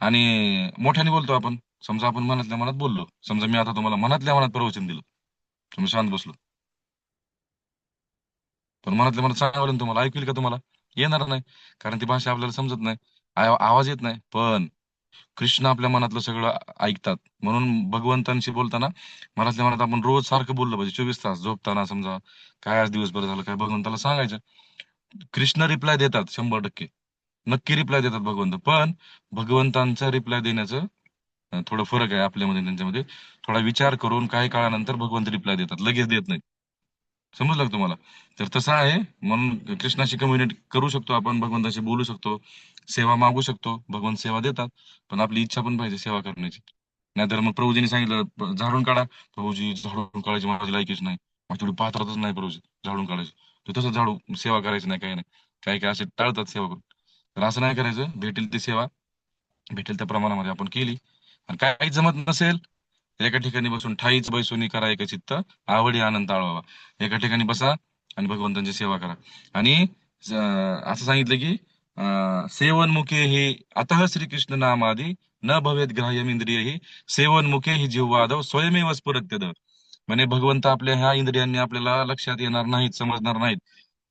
S1: आणि मोठ्याने बोलतो आपण, समजा आपण मनातल्या मनात बोललो, समजा मी आता तुम्हाला मनातल्या मनात प्रवचन दिलं, तुम्ही शांत बसलो, पण मनातल्या मनात सांगावं ना तुम्हाला, ऐकू येईल का तुम्हाला? येणार नाही, कारण ती भाषा आपल्याला समजत नाही, आवाज येत नाही. पण कृष्ण आपल्या मनातलं सगळं ऐकतात. म्हणून भगवंतांशी बोलताना मनातल्या मनात आपण रोज सारखं बोललं पाहिजे, 24 तास झोपताना समजा, काय आज दिवसभर झालं काय भगवंताला सांगायचं. कृष्ण रिप्लाय देतात 100%, नक्की रिप्लाय देतात भगवंत. पण भगवंतांचा रिप्लाय देण्याचं थोडं फरक आहे आपल्यामध्ये आणि त्यांच्यामध्ये. थोडा विचार करून काही काळानंतर भगवंत रिप्लाय देतात, लगेच देत नाही. समजलं का तुम्हाला? तर तसं आहे. म्हणून कृष्णाशी कम्युनिकेट करू शकतो आपण, भगवंताशी बोलू शकतो, सेवा मागू शकतो, भगवंत सेवा देतात. पण आपली इच्छा पण पाहिजे सेवा करण्याची. नाहीतर मग प्रभूजीने सांगितलं झाडून काढा, प्रभूजी झाडून काढायची माझी लायकीच नाही, मग तेवढी पात्रतच नाही प्रभूजी झाडून काढायची, तर तसं झाडू सेवा करायची नाही, काही नाही. काही काय असे टाळतात सेवा करून. तर असं नाही करायचं, भेटेल ती सेवा भेटेल त्या प्रमाणामध्ये आपण केली. आणि काही जमत नसेल, एका ठिकाणी बसून ठाईच बैसोनी करा एक चित्त, आवडी आनंद आळवावा. एका ठिकाणी बसा आणि भगवंतांची सेवा करा. आणि असं सांगितलं की सेवनमुखे हे अतः श्रीकृष्ण नामादी न भवेत ग्राह्यम इंद्रिय ही, सेवनमुखे ही जीववादव स्वयमेव स्फुरत्यद. म्हणे भगवंत आपल्या ह्या इंद्रियांनी आपल्याला लक्षात येणार नाहीत, समजणार नाहीत.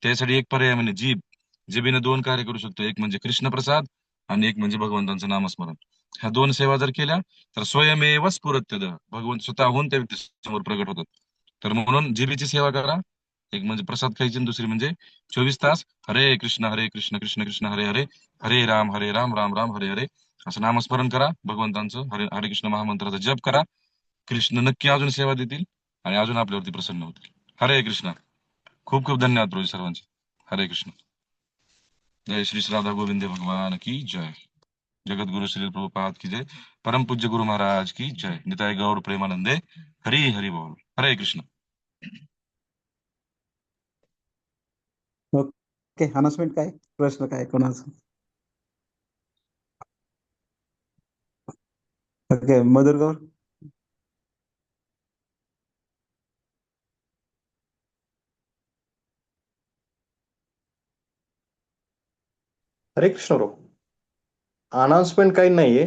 S1: त्यासाठी एक पर्याय म्हणजे जीभ. जिभेने दोन कार्य करू शकतो, एक म्हणजे कृष्ण प्रसाद आणि एक म्हणजे भगवंतांचं नामस्मरण. ह्या दोन सेवा जर केल्या तर स्वयमेव स्फुरत्यद, भगवंत स्वतःहून त्या व्यक्ती समोर प्रगट होतात. तर म्हणून जिभेची सेवा करा, एक म्हणजे प्रसाद खायची आणि दुसरी म्हणजे 24 तास हरे कृष्ण कृष्ण कृष्ण हरे हरे, हरे राम राम राम हरे हरे, असं नामस्मरण करा भगवंतांचं. हरे हरे कृष्ण महामंत्राचा जप करा. कृष्ण नक्की अजून सेवा देतील आणि अजून आपल्यावरती प्रसन्न होतील. हरे कृष्ण. खूप खूप धन्यवाद प्रभू सर्वांचे. हरे कृष्ण. जय श्री राधा गोविंद भगवान की जय. जगत गुरु श्री प्रभुपाद की जय. परम पूज्य गुरु महाराज की जय. निताय गौर प्रेमानंदे. हरि हरि बोल. हरे कृष्ण.
S2: ओके, अनाउन्समेंट काय, प्रश्न काय कोणाचा? ओके, मधुर गौर.
S3: हरे कृष्ण भाऊ. अनाउन्समेंट काही नाहीये.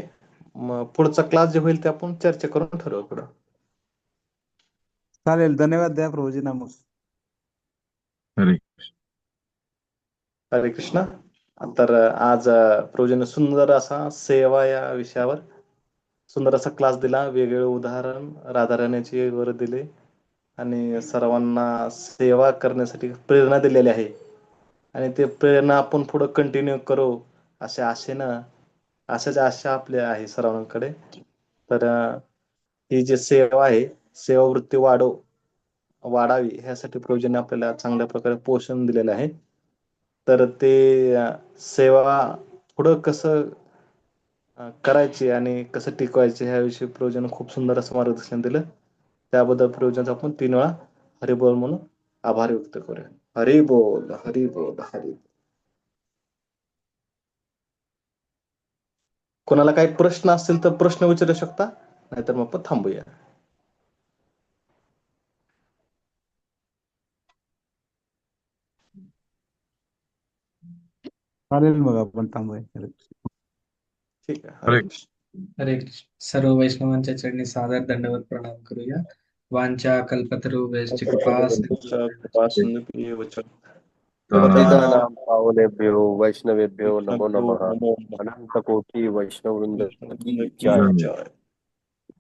S3: मग पुढचा क्लास जे होईल ते आपण चर्चा करून ठरवू पुढं.
S2: चालेल, धन्यवाद द्या प्रभूजींना मग.
S1: हरे
S3: हरे कृष्ण. तर आज प्रभूजीने सुंदर असा सेवा या विषयावर सुंदर असा क्लास दिला. वेगवेगळे उदाहरण राधाराण्याची वर दिले आणि सर्वांना सेवा करण्यासाठी प्रेरणा दिलेली आहे. आणि ते प्रेरणा आपण पुढे कंटिन्यू करू अशा आशेनं, अशाच आशा आपल्या आहे सर्वांकडे. तर ही जी सेवा आहे, सेवावृत्ती वाढावी ह्यासाठी प्रयोजन आपल्याला चांगल्या प्रकारे पोषण दिलेलं आहे. तर ते सेवा पुढं कसं करायची आणि कसं टिकवायचे ह्याविषयी प्रयोजन खूप सुंदर असं मार्गदर्शन दिलं. त्याबद्दल प्रयोजनाचा आपण 3 वेळा हरी बोल म्हणून आभार व्यक्त करूया. हरी बोल, हरी बोल, हरी बोल. कोणाला काही प्रश्न असतील तर प्रश्न विचारू शकता, नाहीतर मग आपण थांबूया.
S2: चालेल मग आपण थांबूया.
S3: ठीक आहे.
S1: हरे
S3: हरे कृष्ण.
S4: हरे कृष्ण. सर्व वैष्णवांच्या चरणी सादर दंडवत प्रणाम करूया. वांछा कल्पतरुभ्यश्च कृपा
S5: पतितानां पावनेभ्यो वैष्णवेभ्यो नमो नमः.
S3: नमो
S5: अनंत कोटी वैष्णववृंद की
S3: नमः.
S5: जय.
S3: जय.